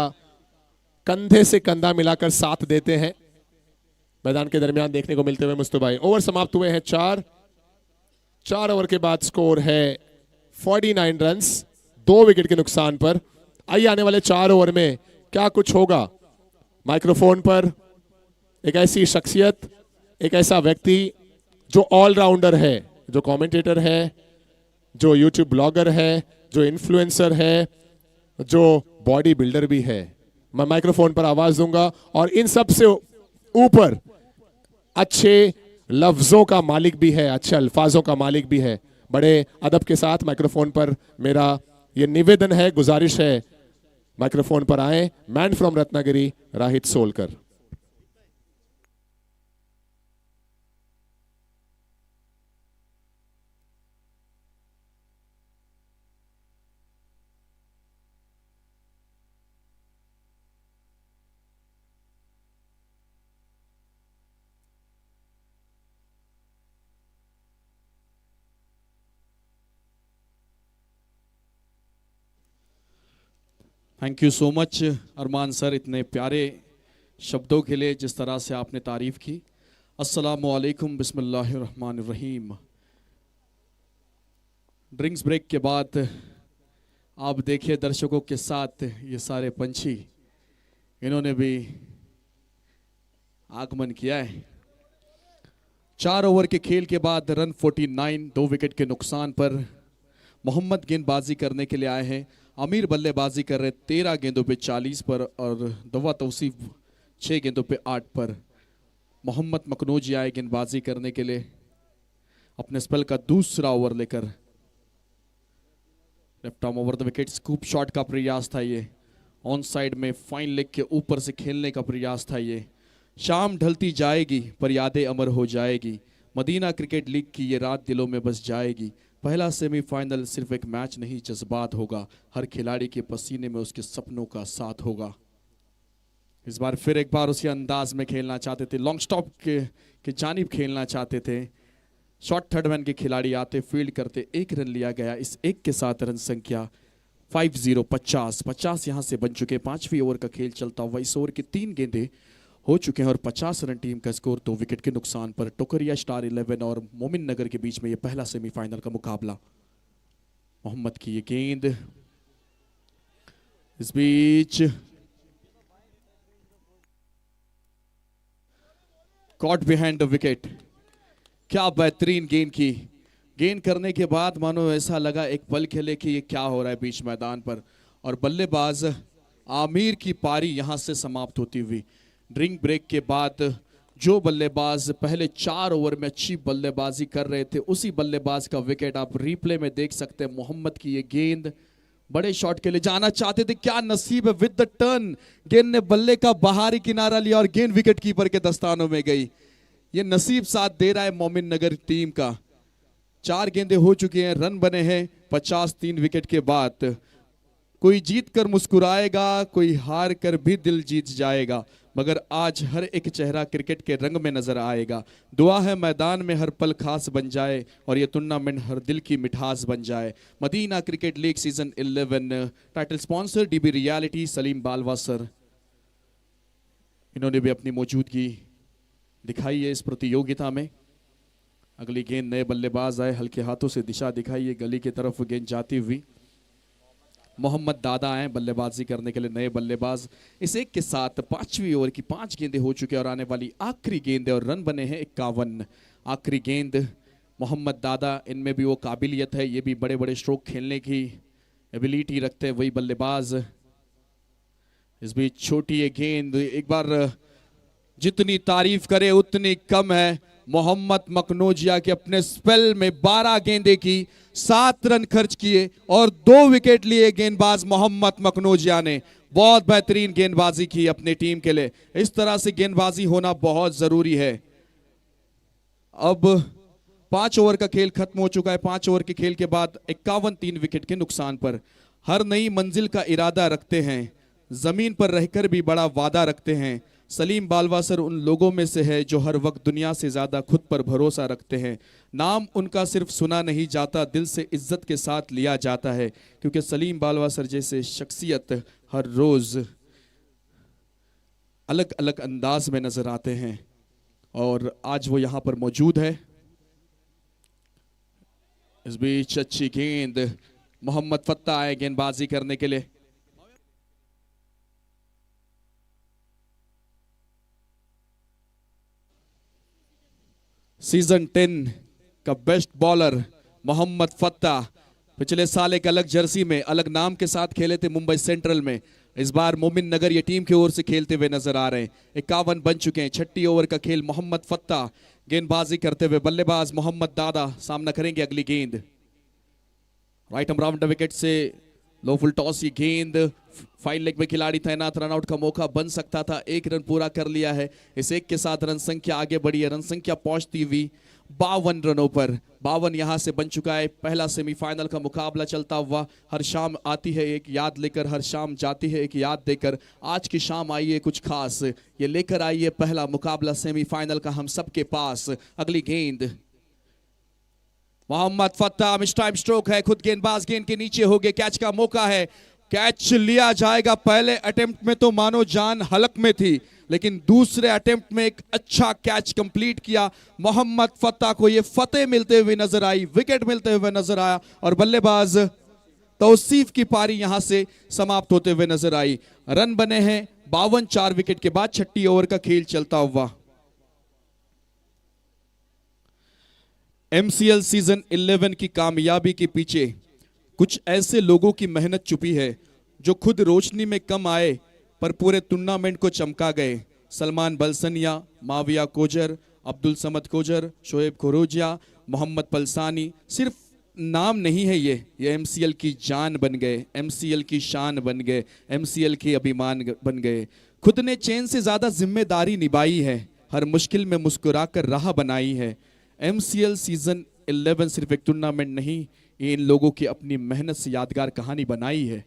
कंधे से कंधा मिलाकर साथ देते हैं। मैदान के दरमियान देखने को मिलते हुए मुस्तफा। ओवर समाप्त हुए हैं 4 ओवर के बाद स्कोर है 49 रन्स 2 विकेट के नुकसान पर। आइए आने वाले 4 ओवर में क्या कुछ होगा। माइक्रोफोन पर एक ऐसी शख्सियत, एक ऐसा व्यक्ति जो ऑलराउंडर है, जो कमेंटेटर है, जो यूट्यूब ब्लॉगर है, जो इन्फ्लुएंसर है, जो बॉडी बिल्डर भी है। मैं माइक्रोफोन पर आवाज दूंगा और इन सब से ऊपर अच्छे लफ्जों का मालिक भी है, अच्छे अल्फाजों का मालिक भी है। बड़े अदब के साथ माइक्रोफोन पर मेरा ये निवेदन है, गुजारिश है, माइक्रोफोन पर आए man from Ratnagiri Rahit Solkar. Thank you so much Armaan sir, इतने प्यारे शब्दों के लिए, जिस तरह से आपने तारीफ की। अस्सलामु अलैकुम, बिस्मिल्लाहिर्रहमानिर्रहीम। ड्रिंक्स ब्रेक के बाद आप देखिए दर्शकों के साथ ये सारे पंछी, इन्होंने भी आगमन किया है। 4 ओवर के खेल के बाद रन 49 2 विकेट के नुकसान पर। मोहम्मद गेंदबाजी करने के लिए आए हैं, अमीर बल्लेबाजी कर रहे 13 गेंदों पे 40 पर और दवा तौसीफ 6 गेंदों पे 8 पर। मोहम्मद मकनूजी आए गेंदबाजी करने के लिए अपने स्पेल का दूसरा ओवर लेकर। Left arm over the wicket, scoop shot का प्रयास था ये, ऑन साइड में फाइन लेग के ऊपर से खेलने का प्रयास था ये। शाम ढलती जाएगी पर यादें अमर हो जाएगी, मदीना क्रिकेट लीग की ये रात दिलों में बस जाएगी। पहला सेमीफाइनल सिर्फ एक मैच नहीं जज्बात होगा, हर खिलाड़ी के पसीने में उसके सपनों का साथ होगा। इस बार फिर एक बार उसी अंदाज में खेलना चाहते थे, लॉन्ग स्टॉप के जानिब खेलना चाहते थे। शॉर्ट थर्ड मैन के खिलाड़ी आते, फील्ड करते, 1 रन लिया गया। इस 1 के साथ रन संख्या 50 यहाँ से बन चुके। 5वीं ओवर का खेल चलता हुआ इस ओवर के 3 गेंदे हो चुके हैं और 50 रन टीम का स्कोर 2 विकेट के नुकसान पर। टोकरिया स्टार 11 और मोमिन नगर के बीच में ये पहला सेमीफाइनल का मुकाबला। मोहम्मद की ये गेंद, इस बीच कॉट बिहाइंड द विकेट। क्या बेहतरीन गेंद की, गेंद करने के बाद मानो ऐसा लगा एक पल खेले कि ये क्या हो रहा है बीच मैदान पर। और बल्लेबाज आमिर की पारी यहां से समाप्त होती हुई। ड्रिंक ब्रेक के बाद जो बल्लेबाज पहले 4 ओवर में अच्छी बल्लेबाजी कर रहे थे, उसी बल्लेबाज का विकेट आप रिप्ले में देख सकते हैं। मोहम्मद की ये गेंद बड़े शॉट के लिए जाना चाहते थे, क्या नसीब है, विद द टर्न गेंद ने बल्ले का बाहरी किनारा लिया और गेंद विकेट कीपर के दस्तानों में गई। ये नसीब साथ दे रहा है मोमिन नगर टीम का। 4 गेंदे हो चुके हैं, रन बने हैं 50 3 विकेट के बाद। कोई जीत कर मुस्कुराएगा, कोई हार कर भी दिल जीत जाएगा, मगर आज हर एक चेहरा क्रिकेट के रंग में नजर आएगा। दुआ है मैदान में हर पल खास बन जाए और ये टूर्नामेंट हर दिल की मिठास बन जाए। Madina cricket league season 11, title sponsor DB reality, Salim Balwa sir, इन्होंने भी अपनी मौजूदगी दिखाई है इस प्रतियोगिता में। अगली गेंद नए बल्लेबाज आए, हल्के हाथों से दिशा दिखाई है, गली की तरफ गेंद जाती हुई। मोहम्मद दादा आए बल्लेबाजी करने के लिए, नए बल्लेबाज। इस 1 के साथ 5वीं ओवर की 5 गेंदें हो चुके और आने वाली आखिरी गेंद है और रन बने हैं 51। आखिरी गेंद मोहम्मद दादा, इनमें भी वो काबिलियत है, ये भी बड़े बड़े स्ट्रोक खेलने की एबिलिटी रखते हैं, वही बल्लेबाज। इस बीच छोटी ये गेंद, एक बार जितनी तारीफ करे उतनी कम है। मोहम्मद मकनोजिया के अपने स्पेल में 12 गेंदे की 7 रन खर्च किए और 2 विकेट लिए गेंदबाज मोहम्मद मकनोजिया ने। बहुत बेहतरीन गेंदबाजी की अपनी टीम के लिए। इस तरह से गेंदबाजी होना बहुत जरूरी है। अब 5 ओवर का खेल खत्म हो चुका है। 5 ओवर के खेल के बाद 51 3 विकेट के नुकसान पर। हर नई मंजिल का इरादा रखते हैं, जमीन पर रहकर भी बड़ा वादा रखते हैं, सलीम बालवासर उन लोगों में से है जो हर वक्त दुनिया से ज़्यादा खुद पर भरोसा रखते हैं। नाम उनका सिर्फ सुना नहीं जाता, दिल से इज्जत के साथ लिया जाता है, क्योंकि सलीम बालवासर जैसे शख्सियत हर रोज़ अलग अलग अंदाज में नज़र आते हैं और आज वो यहाँ पर मौजूद है। इस बीच अच्छी गेंद, मोहम्मद फत्ता आए गेंदबाजी करने के लिए। सीजन 10 का बेस्ट बॉलर मोहम्मद फत्ता पिछले साल एक अलग जर्सी में अलग नाम के साथ खेले थे मुंबई सेंट्रल में। इस बार मोमिन नगर ये टीम की ओर से खेलते हुए नजर आ रहे हैं। 51 बन चुके हैं। 6 ओवर का खेल। मोहम्मद फत्ता गेंदबाजी करते हुए, बल्लेबाज मोहम्मद दादा सामना करेंगे अगली गेंद। राइट आर्म राउंड विकेट से लो फुल टॉस, ये गेंद फाइन लेग में खिलाड़ी तैनात, रनआउट का मौका बन सकता था। 1 रन पूरा कर लिया है। इस 1 के साथ रन संख्या आगे बढ़ी है। रन संख्या पहुंचती हुई 52 रनों पर। 52 यहां से बन चुका है। पहला सेमीफाइनल का मुकाबला चलता हुआ। हर शाम आती है एक याद लेकर, हर शाम जाती है एक याद देकर। आज की शाम आई है कुछ खास, ये लेकर आई है पहला मुकाबला सेमीफाइनल का हम सबके पास। अगली गेंद Mohammad Fatta, mistime stroke है, खुद गेंदबाज गेंद के नीचे हो गए। कैच का मौका है, कैच लिया जाएगा। पहले अटेम्प्ट में तो मानो जान हलक में थी, लेकिन दूसरे अटेम्प्ट में एक अच्छा कैच कंप्लीट किया। मोहम्मद फत्ता को ये फतेह मिलते हुए नजर आई, विकेट मिलते हुए नजर आया और बल्लेबाज तौसीफ की पारी यहां से समाप्त होते हुए नजर आई। रन बने हैं 52 4 विकेट के बाद। 6 ओवर का खेल चलता हुआ। MCL सीजन 11 की कामयाबी के पीछे कुछ ऐसे लोगों की मेहनत छुपी है जो खुद रोशनी में कम आए पर पूरे टूर्नामेंट को चमका गए। सलमान बलसनिया, माविया कोजर, अब्दुल समद कोजर, शोएब खोरोजिया, मोहम्मद पलसानी सिर्फ नाम नहीं है, ये MCL की जान बन गए, MCL की शान बन गए, MCL के अभिमान बन गए। खुद ने चैन से ज़्यादा जिम्मेदारी निभाई है, हर मुश्किल में मुस्कुरा कर राह बनाई है। MCL सीजन 11 सिर्फ एक टूर्नामेंट नहीं, इन लोगों की अपनी मेहनत से यादगार कहानी बनाई है।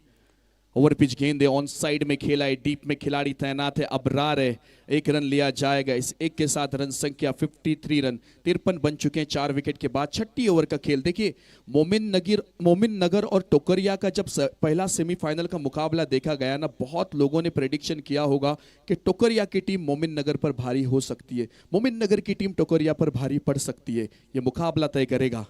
ओवर पिच गेंद है, ऑन साइड में खेला है, डीप में खिलाड़ी तैनात है, अबरार है। 1 रन लिया जाएगा। इस 1 के साथ रन संख्या 53 रन, 53 बन चुके हैं 4 विकेट के बाद। 6 ओवर का खेल। देखिए मोमिन नगर और टोकरिया का जब पहला सेमीफाइनल का मुकाबला देखा गया ना, बहुत लोगों ने प्रेडिक्शन किया होगा कि टोकरिया की टीम मोमिन नगर पर भारी हो सकती है, मोमिन नगर की टीम टोकरिया पर भारी पड़ सकती है। ये मुकाबला तय करेगा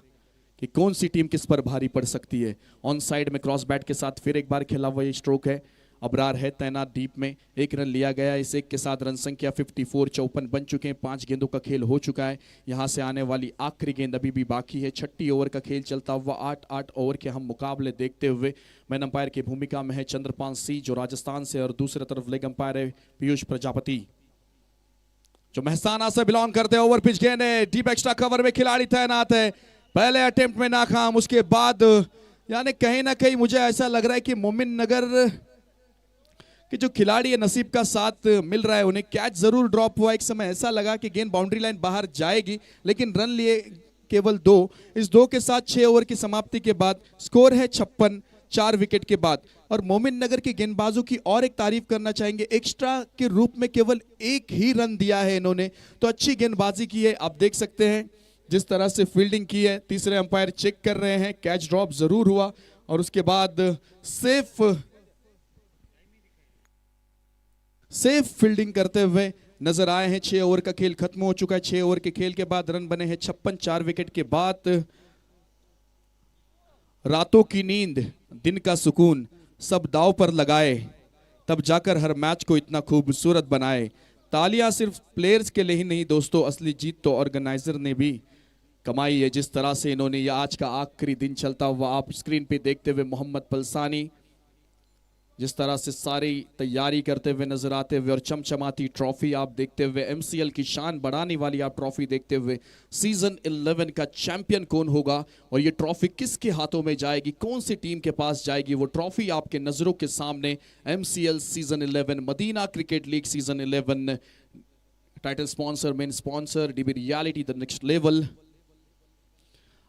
कि कौन सी टीम किस पर भारी पड़ सकती है। ऑन साइड में क्रॉस बैट के साथ फिर एक बार खेला हुआ ये स्ट्रोक है। अबरार है तैनात डीप में। 1 रन लिया गया। इस 1 के साथ रन संख्या 54, 54 बन चुके हैं। 5 गेंदों का खेल हो चुका है। यहां से आने वाली आखिरी गेंद अभी भी बाकी है। 6 ओवर का खेल चलता हुआ। 8 ओवर के हम मुकाबले देखते हुए मैन अंपायर की भूमिका में है चंद्रपाल सिंह जो राजस्थान से, और दूसरी तरफ लेग अंपायर है पीयूष प्रजापति जो महसाना से बिलोंग करते हैं। ओवर पिच गेंद है, डीप एक्स्ट्रा कवर में खिलाड़ी तैनात है। पहले अटेम्प्ट में नाकाम, उसके बाद यानी कहीं ना कहीं मुझे ऐसा लग रहा है कि मोमिन नगर के जो खिलाड़ी है नसीब का साथ मिल रहा है उन्हें। कैच जरूर ड्रॉप हुआ, एक समय ऐसा लगा कि गेंद बाउंड्री लाइन बाहर जाएगी, लेकिन रन लिए केवल 2। इस 2 के साथ 6 ओवर की समाप्ति के बाद स्कोर है 56 4 विकेट के बाद। और मोमिन नगर के गेंदबाजों की और एक तारीफ करना चाहेंगे, एक्स्ट्रा के रूप में केवल 1 ही रन दिया है इन्होंने, तो अच्छी गेंदबाजी की है। आप देख सकते हैं जिस तरह से फील्डिंग की है। तीसरे अंपायर चेक कर रहे हैं, कैच ड्रॉप जरूर हुआ और उसके बाद सेफ फील्डिंग करते हुए नजर आए हैं। 6 ओवर का खेल खत्म हो चुका है। 6 ओवर के खेल के बाद रन बने हैं 56 4 विकेट के बाद। रातों की नींद, दिन का सुकून सब दांव पर लगाए, तब जाकर हर मैच को इतना खूबसूरत बनाए। तालियां सिर्फ प्लेयर्स के लिए ही नहीं दोस्तों, असली जीत तो ऑर्गेनाइजर ने भी कमाई है। जिस तरह से इन्होंने ये आज का आखिरी दिन चलता हुआ आप स्क्रीन पे देखते हुए मोहम्मद पलसानी जिस तरह से सारी तैयारी करते हुए नजर आते हुए और चमचमाती ट्रॉफी आप देखते हुए, MCL की शान बढ़ाने वाली आप ट्रॉफी देखते हुए, सीजन 11 का चैंपियन कौन होगा और ये ट्रॉफी किसके हाथों में जाएगी, कौन सी टीम के पास जाएगी, वो ट्रॉफी आपके नजरों के सामने। MCL season 11, Madina cricket league season 11, title sponsor, main sponsor, DB reality the next level.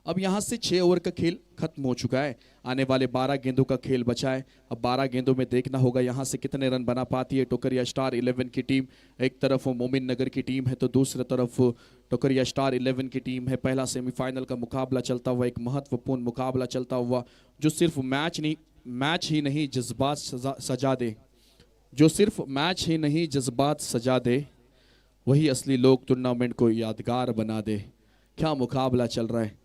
अब यहाँ से 6 ओवर का खेल खत्म हो चुका है, आने वाले 12 गेंदों का खेल बचा है। अब 12 गेंदों में देखना होगा यहाँ से कितने रन बना पाती है टोकरिया स्टार 11 की टीम। एक तरफ मोमिन नगर की टीम है तो दूसरी तरफ टोकरिया स्टार 11 की टीम है। पहला सेमीफाइनल का मुकाबला चलता हुआ, एक महत्वपूर्ण मुकाबला चलता हुआ, जो सिर्फ मैच ही नहीं जज्बात सजा दे, जो सिर्फ मैच ही नहीं जज्बात सजा दे, वही असली लोग टूर्नामेंट को यादगार बना दे। क्या मुकाबला चल रहा है।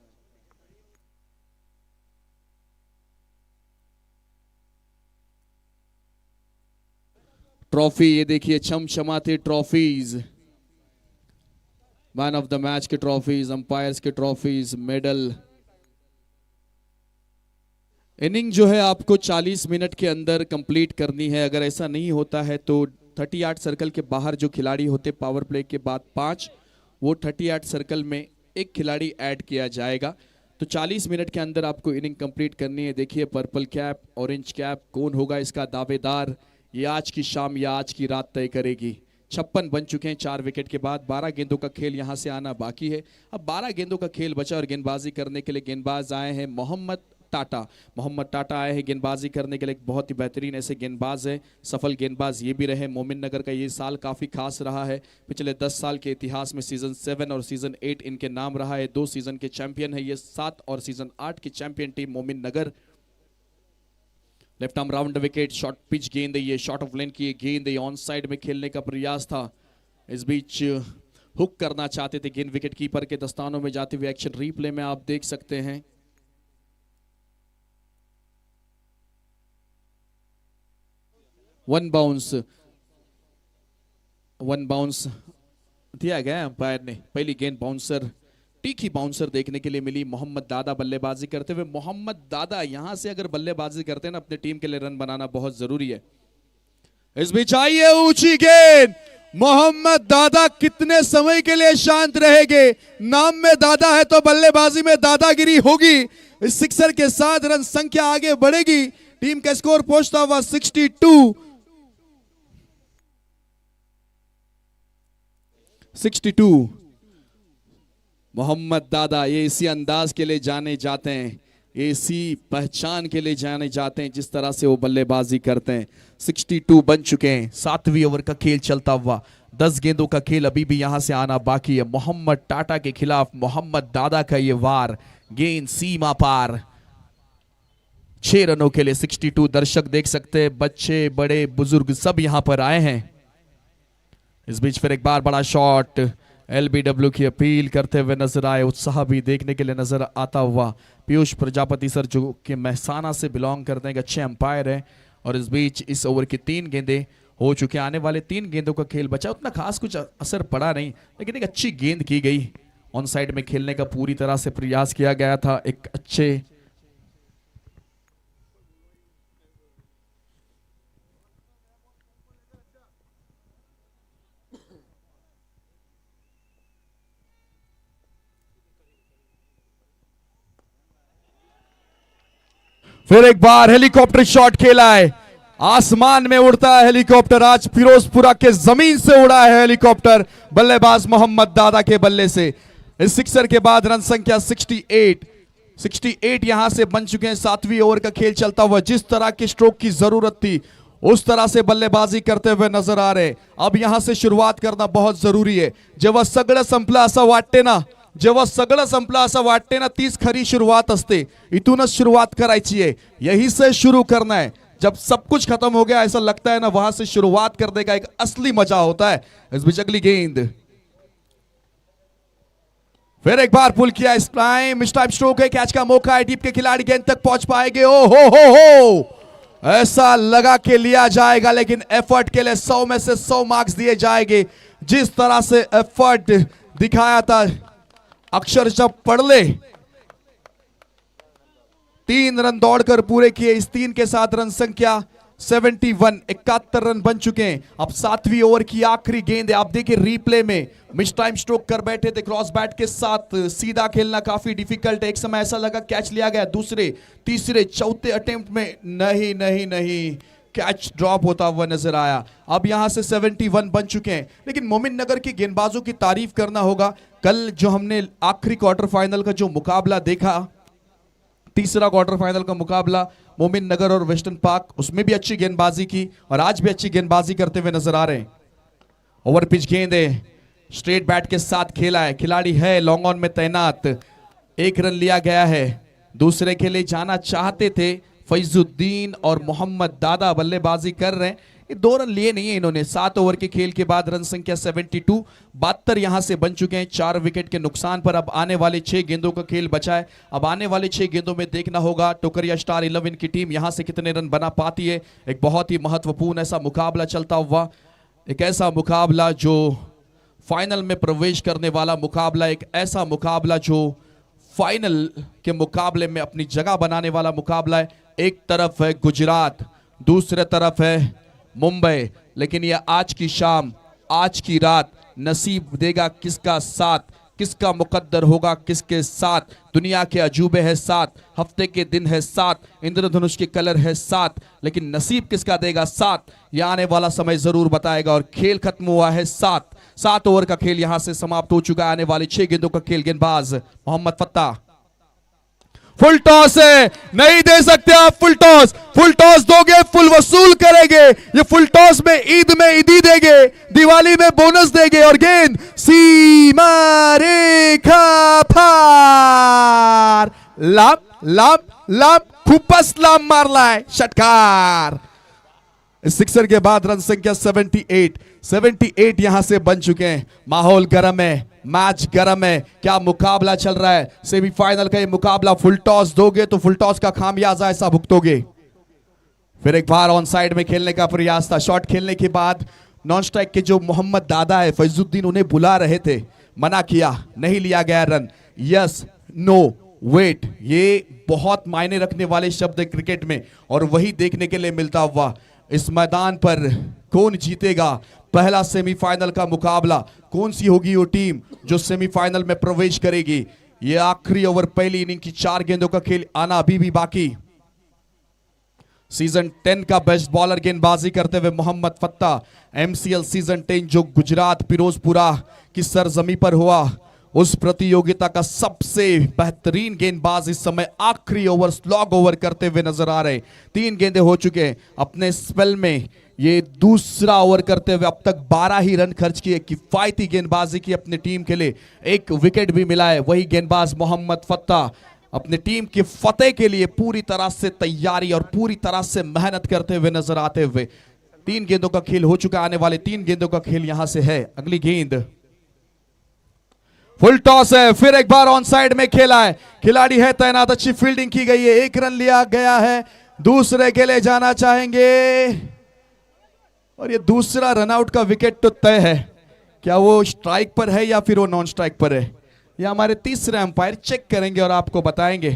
ट्रॉफी ये देखिए, चमचमाते trophies, man of the match के ट्रॉफीज, अंपायर्स के ट्रॉफीज, मेडल। इनिंग जो है आपको 40 मिनट के अंदर कंप्लीट करनी है। अगर ऐसा नहीं होता है तो 38 सर्कल के बाहर जो खिलाड़ी होते पावर प्ले के बाद 5, वो 38 सर्कल में एक खिलाड़ी ऐड किया जाएगा। तो 40 मिनट के अंदर आपको इनिंग कंप्लीट करनी है। देखिए पर्पल कैप, ऑरेंज कैप, कौन होगा इसका दावेदार, ये आज की शाम या आज की रात तय करेगी। 56 बन चुके हैं 4 विकेट के बाद। 12 गेंदों का खेल यहां से आना बाकी है। अब 12 गेंदों का खेल बचा और गेंदबाजी करने के लिए गेंदबाज आए हैं मोहम्मद टाटा आए हैं गेंदबाजी करने के लिए। बहुत ही बेहतरीन ऐसे गेंदबाज हैं, सफल गेंदबाज ये भी रहे। मोमिन नगर का ये साल काफ़ी खास रहा है। पिछले 10 साल के इतिहास में सीजन 7 और सीजन 8 इनके नाम रहा है। 2 सीजन के चैंपियन है ये, 7 और सीजन 8 की champion team Momin Nagar. Left arm round wicket, short pitch गेंद है ये, शॉर्ट ऑफ लेन की ये गेंद है, ऑन साइड में खेलने का प्रयास था। इस बीच हुक करना चाहते थे गेंद, विकेट कीपर के दस्तानों में जाते हुए। एक्शन रीप्ले में आप देख सकते हैं। वन बाउंस दिया गया अंपायर ने। पहली गेंद बाउंसर, तीखी बाउंसर देखने के लिए मिली। मोहम्मद दादा बल्लेबाजी करते हुए। मोहम्मद दादा यहां से अगर बल्लेबाजी करते हैं ना, अपने टीम के लिए रन बनाना बहुत जरूरी है। इस बीच आई है ऊंची गेंद, मोहम्मद दादा कितने समय के लिए शांत रहेंगे। नाम में दादा है तो बल्लेबाजी में दादागिरी होगी। इस सिक्सर के साथ रन संख्या आगे बढ़ेगी। टीम का स्कोर पहुंचता हुआ 62। मोहम्मद दादा ये इसी अंदाज के लिए जाने जाते हैं, ये इसी पहचान के लिए जाने जाते हैं जिस तरह से वो बल्लेबाजी करते हैं। 62 बन चुके हैं। 7वीं ओवर का खेल चलता हुआ, 10 गेंदों का खेल अभी भी यहां से आना बाकी है। मोहम्मद टाटा के खिलाफ मोहम्मद दादा का ये वार, गेंद सीमा पार, 6 रनों के लिए 62। दर्शक देख सकते हैं, बच्चे बड़े बुजुर्ग सब यहां पर आए हैं। इस बीच फिर एक बार बड़ा शॉट, एलबीडब्ल्यू की अपील करते हुए नजर आए। उत्साह भी देखने के लिए नजर आता हुआ। पीयूष प्रजापति सर जो कि महसाना से बिलोंग करते हैं, अच्छे अंपायर हैं। और इस बीच इस ओवर की 3 गेंदें हो चुके हैं। आने वाले 3 गेंदों का खेल बचा, उतना खास कुछ असर पड़ा नहीं, लेकिन एक अच्छी गेंद की गई। ऑन साइड में खेलने का पूरी तरह से प्रयास किया गया था। एक अच्छे फिर एक बार हेलीकॉप्टर शॉट खेला है, आसमान में उड़ता है हेलीकॉप्टर। आज फिरोजपुरा के जमीन से उड़ा है हेलीकॉप्टर बल्लेबाज मोहम्मद दादा के बल्ले से। इस सिक्सर के बाद रन संख्या 68 यहां से बन चुके हैं। 7वीं ओवर का खेल चलता हुआ, जिस तरह की स्ट्रोक की जरूरत थी उस तरह से बल्लेबाजी करते हुए नजर आ रहे। अब यहां से शुरुआत करना बहुत जरूरी है। जेव्हा सगळं संपलं असं वाटते ना, जेव्हा सगळं संपलं असं वाटते ना, तीच खरी शुरुआत असते। इथूनच शुरुआत करायची है, यही से शुरू करना है। जब सब कुछ खत्म हो गया ऐसा लगता है ना, वहां से शुरुआत करने का एक असली मजा होता है। इस बीच अगली गेंद, फिर एक बार पुल किया। इस टाइम स्ट्रोक है, कैच का मौका है। डीप के खिलाड़ी गेंद तक पहुंच पाएंगे। ओ हो ऐसा लगा के लिया जाएगा, लेकिन एफर्ट के लिए 100 में से 100 मार्क्स दिए जाएंगे। जिस तरह से एफर्ट दिखाया था अक्षरशः पड़ले, 3 रन दौड़कर पूरे किए। इस 3 के साथ रन संख्या 71, 71 रन बन चुके हैं। अब 7वीं ओवर की आखिरी गेंद है। आप देखिए रीप्ले में मिस टाइम स्ट्रोक कर बैठे थे क्रॉस बैट के साथ। सीधा खेलना काफी डिफिकल्ट है। एक समय ऐसा लगा कैच लिया गया, दूसरे तीसरे चौथे अटेम्प्ट में नहीं कैच ड्रॉप होता हुआ नजर आया। अब यहां से 71 बन चुके हैं, लेकिन मोमिन नगर के गेंदबाजों की तारीफ करना होगा। कल जो हमने आखिरी क्वार्टर फाइनल का जो मुकाबला देखा, तीसरा क्वार्टर फाइनल का मुकाबला मोमिन नगर और वेस्टर्न पार्क, उसमें भी अच्छी गेंदबाजी की और आज भी अच्छी गेंदबाजी करते हुए नजर आ रहे हैं। ओवर पिच गेंद है, स्ट्रेट बैट के साथ खेला है, खिलाड़ी है लॉन्ग ऑन में तैनात। 1 रन लिया गया है। दूसरे के लिए जाना चाहते थे फैजुद्दीन और मोहम्मद दादा, बल्लेबाजी कर रहे हैं। ये 2 रन लिए नहीं है इन्होंने। 7 ओवर के खेल के बाद रन संख्या 72, 72 यहां से बन चुके हैं 4 विकेट के नुकसान पर। अब आने वाले 6 गेंदों का खेल बचा है। अब आने वाले 6 गेंदों में देखना होगा टोकरिया स्टार 11 की टीम यहां से कितने रन बना पाती है। एक बहुत ही महत्वपूर्ण ऐसा मुकाबला चलता हुआ, एक ऐसा मुकाबला जो फाइनल में प्रवेश करने वाला मुकाबला, एक ऐसा मुकाबला जो फाइनल के मुकाबले में अपनी जगह बनाने वाला मुकाबला है। एक तरफ है गुजरात, दूसरे तरफ है मुंबई, लेकिन यह आज की शाम, आज की रात नसीब देगा किसका साथ, किसका मुकद्दर होगा किसके साथ। दुनिया के अजूबे है 7, हफ्ते के दिन है 7, इंद्रधनुष के कलर है 7, लेकिन नसीब किसका देगा साथ, यह आने वाला समय जरूर बताएगा। और खेल खत्म हुआ है 7 ओवर का खेल यहां से समाप्त हो चुका है। आने वाले 6 गेंदों का खेल, गेंदबाज मोहम्मद फत्ता। फुल टॉस है, नहीं दे सकते आप फुल टॉस दोगे फुल वसूल करेंगे। ये फुल टॉस में ईदी देंगे, दिवाली में बोनस देंगे। और गेंद सीमा रेखा पार, लाभ खूपच लांब मारला है, षटकार। सिक्सर के बाद रन संख्या 78 यहां से बन चुके हैं। माहौल गर्म है, मैच गर्म है। क्या मुकाबला चल रहा है, सेमीफाइनल का ये मुकाबला। फुल टॉस दोगे तो फुल टॉस का खामियाजा ऐसा भुगतोगे। फिर एक बार ऑन साइड में खेलने का प्रयास था। शॉट खेलने के बाद नॉन स्ट्राइक के जो मोहम्मद दादा है, फैजुद्दीन उन्हें बुला रहे थे, मना किया, नहीं लिया गया रन। यस, नो, वेट, ये बहुत मायने रखने वाले शब्द है क्रिकेट में, और वही देखने के लिए मिलता हुआ। इस मैदान पर कौन जीतेगा पहला सेमीफाइनल का मुकाबला, कौन सी होगी वो टीम जो सेमीफाइनल में प्रवेश करेगी। ये आखिरी ओवर, पहली इनिंग की 4 गेंदों का खेल आना अभी भी बाकी। सीजन 10 का बेस्ट बॉलर गेंदबाजी करते हुए मोहम्मद फत्ता, एमसीएल सीजन 10 जो गुजरात फिरोजपुरा की सरजमी पर हुआ, उस प्रतियोगिता का सबसे बेहतरीन गेंदबाज इस समय आखिरी ओवर, स्लॉग ओवर करते हुए नजर आ रहे। 3 गेंदे हो चुके हैं अपने स्पेल में। ये दूसरा ओवर करते हुए अब तक 12 ही रन खर्च किए, किफायती गेंदबाजी की अपनी टीम के लिए। 1 विकेट भी मिला है। वही गेंदबाज मोहम्मद फत्ता अपनी टीम की फतेह के लिए पूरी तरह से तैयारी और पूरी तरह से मेहनत करते हुए नजर आते हुए। 3 गेंदों का खेल हो चुका, आने वाले 3 गेंदों का खेल यहां से है। अगली गेंद फुल टॉस है, फिर एक बार ऑन साइड में खेला है, खिलाड़ी है तैनात, अच्छी फील्डिंग की गई है। 1 रन लिया गया है, दूसरे के लिए जाना चाहेंगे और ये दूसरा रनआउट का विकेट तो तय है। क्या वो स्ट्राइक पर है या फिर वो नॉन स्ट्राइक पर है, या हमारे तीसरे अंपायर चेक करेंगे और आपको बताएंगे।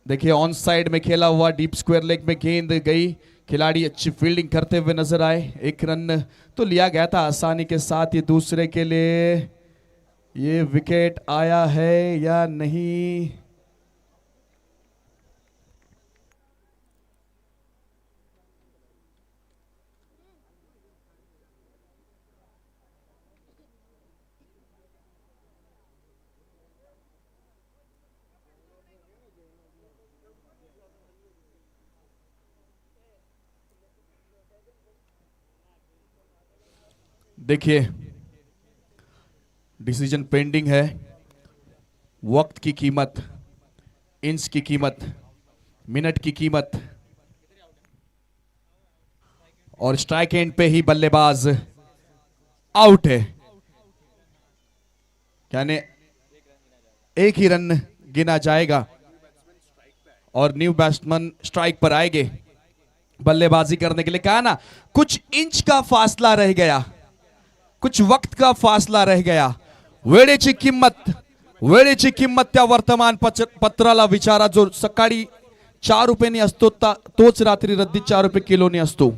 देखिए ऑन साइड में खेला हुआ, डीप स्क्वायर लेग में गेंद गई, खिलाड़ी अच्छी फील्डिंग करते हुए नजर आए। 1 रन तो लिया गया था आसानी के साथ। ये दूसरे के लिए ये विकेट आया है या नहीं, देखिए डिसीजन पेंडिंग है। वक्त की कीमत, इंच की कीमत, मिनट की कीमत, और स्ट्राइक एंड पे ही बल्लेबाज आउट है, यानी 1 ही रन गिना जाएगा और न्यू बैट्समैन स्ट्राइक पर आएंगे बल्लेबाजी करने के लिए। कहा ना, कुछ इंच का फासला रह गया, कुछ वक्त का फासला रह गया। वेळेची किंमत त्या वर्तमान पत्राला विचारा, जो सकाळी 4 रुपयांनी असतो तोच रात्री रद्दी 4 रुपये किलोनी असतो।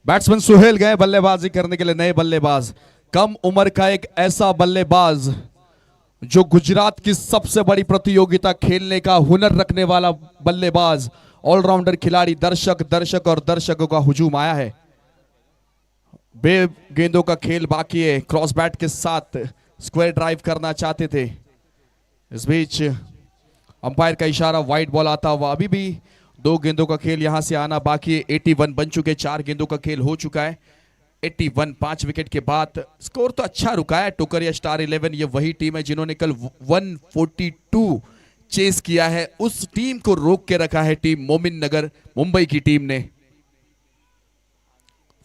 बैट्समैन सुहेल गए बल्लेबाजी करने के लिए, नए बल्लेबाज, कम उम्र का एक ऐसा बल्लेबाज जो गुजरात की सबसे बड़ी प्रतियोगिता खेलने का हुनर रखने वाला बल्लेबाज, ऑलराउंडर खिलाड़ी, दर्शक और दर्शकों का हुजूम आया है। बे गेंदों का खेल बाकी है। क्रॉस बैट के साथ स्क्वायर ड्राइव करना चाहते थे। इस बीच अंपायर का इशारा, वाइड बॉल आता हुआ। अभी भी 2 गेंदों का खेल यहां से आना बाकी है। 81 बन चुके, 4 गेंदों का खेल हो चुका है। 81, 5 विकेट के बाद स्कोर तो अच्छा रुका है। टोकरिया स्टार 11 ये वही टीम है जिन्होंने कल 142 चेस किया है। उस टीम को रोक के रखा है टीम मोमिन नगर मुंबई की टीम ने।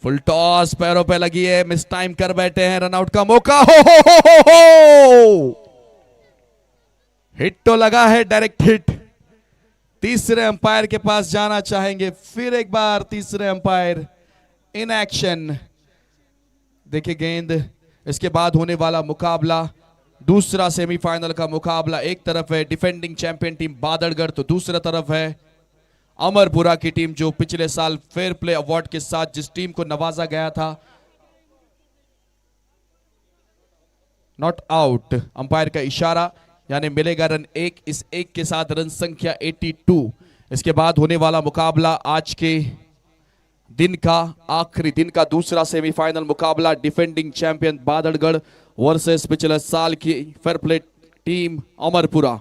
फुल टॉस पैरों पे लगी है, मिस टाइम कर बैठे हैं। रनआउट का मौका, हो। हिट तो लगा है, डायरेक्ट हिट। तीसरे अंपायर के पास जाना चाहेंगे। फिर एक बार तीसरे अंपायर इन एक्शन। देखिए गेंद, इसके बाद होने वाला मुकाबला, दूसरा सेमीफाइनल का मुकाबला। एक तरफ है डिफेंडिंग चैंपियन टीम बादड़गढ़, तो दूसरा तरफ है अमरपुरा की टीम जो पिछले साल फेयर प्ले अवार्ड के साथ जिस टीम को नवाजा गया था। नॉट आउट, अंपायर का इशारा, यानी मिलेगा रन 1। इस 1 के साथ रन संख्या 82। इसके बाद होने वाला मुकाबला आज के दिन का आखिरी दिन का दूसरा सेमीफाइनल मुकाबला, डिफेंडिंग चैंपियन बादड़गढ़ वर्सेस पिछले साल की fair play team Amarpura.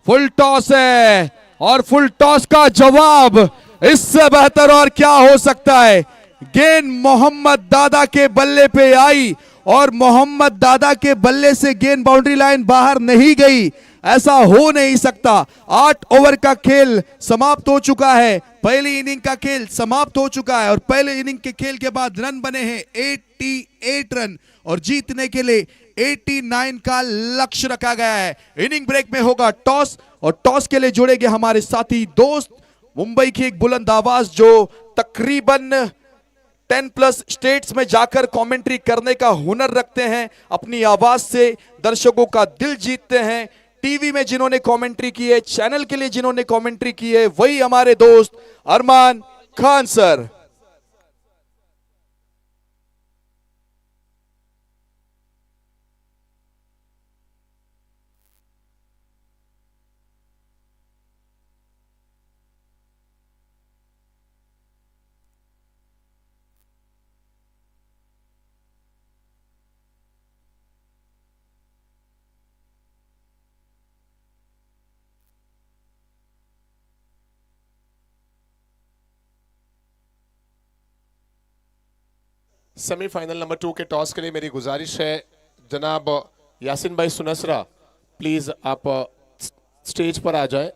Full toss है और फुल टॉस का जवाब, इससे बेहतर और क्या हो सकता है। गेंद मोहम्मद दादा के बल्ले पे आई और मोहम्मद दादा के बल्ले से गेंद बाउंड्री लाइन बाहर नहीं गई। ऐसा हो नहीं सकता। 8 ओवर का खेल समाप्त हो चुका है। पहली इनिंग का खेल समाप्त हो चुका है और पहले इनिंग के खेल के बाद रन बने हैं 88 रन और जीतने के लिए 89 का लक्ष्य रखा गया है। इनिंग ब्रेक में होगा टॉस और टॉस के लिए जुड़ेंगे हमारे साथी दोस्त मुंबई की एक बुलंद आवाज जो तकरीबन 10+ स्टेट्स में जाकर कमेंट्री करने का हुनर रखते हैं। अपनी आवाज से दर्शकों का दिल जीतते हैं। टीवी में जिन्होंने कमेंट्री की है, चैनल के लिए जिन्होंने कमेंट्री की है, वही हमारे दोस्त अरमान खान सर। सेमीफाइनल नंबर 2 के टॉस के लिए मेरी गुजारिश है जनाब यासिन भाई सुनसरा, प्लीज आप स्टेज पर आ जाए।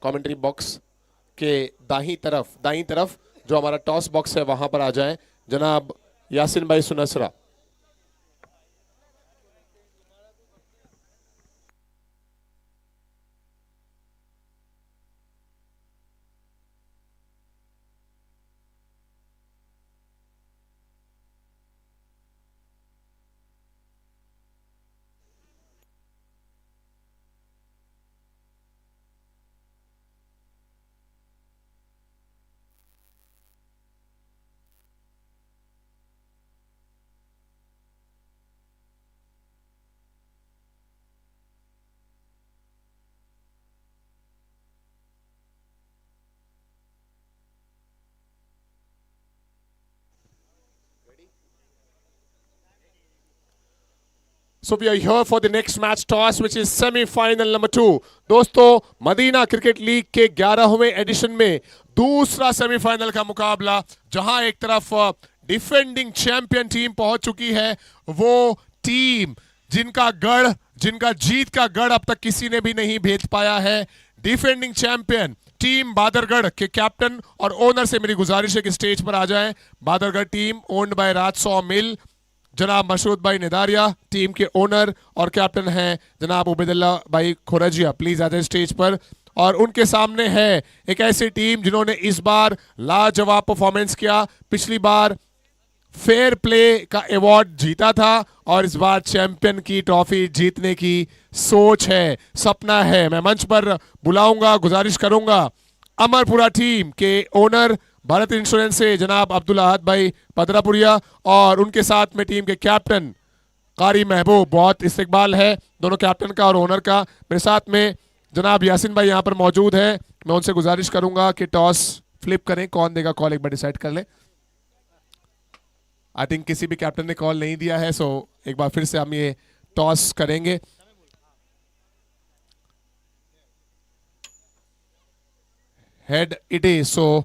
कमेंट्री बॉक्स के दाईं तरफ जो हमारा टॉस बॉक्स है वहां पर आ जाए जनाब यासिन भाई सुनसरा। So we are here for the next match toss which is semi-final number 2. दोस्तों मदीना क्रिकेट लीग के 11वें एडिशन में दूसरा सेमीफाइनल का मुकाबला, जहां एक तरफ डिफेंडिंग चैंपियन टीम पहुंच चुकी है, वो टीम जिनका जीत का गढ़ अब तक किसी ने भी नहीं भेद पाया है। डिफेंडिंग चैंपियन टीम बादरगढ़ के कैप्टन और ओनर से मेरी गुजारिश है कि स्टेज पर आ जाएं। बादरगढ़ टीम ओन्ड बाय राजसौ मिल, जनाब मशरूद भाई निदारिया टीम के ओनर और कैप्टन हैं जनाब उबैदुल्ला भाई खुरजिया, प्लीज आ जाए स्टेज पर। और उनके सामने है एक ऐसी टीम जिन्होंने इस बार लाजवाब परफॉर्मेंस किया। पिछली बार फेयर प्ले का अवार्ड जीता था और इस बार चैंपियन की ट्रॉफी जीतने की सोच है, सपना है। मैं मंच पर बुलाऊंगा, गुजारिश करूंगा अमरपुरा टीम के ओनर भारत इंश्योरेंस से जनाब अब्दुल अहद भाई पदरापुरिया और उनके साथ में टीम के कैप्टन कारी महबूब, बहुत इस्तकबाल है दोनों कैप्टन का और ओनर का। मेरे साथ में जनाब यासिन भाई यहाँ पर मौजूद है। मैं उनसे गुजारिश करूंगा कि टॉस फ्लिप करें, कौन देगा कॉल एक बार डिसाइड कर ले। आई थिंक किसी भी कैप्टन ने कॉल नहीं दिया है, सो एक बार फिर से हम ये टॉस करेंगे। Head it is, so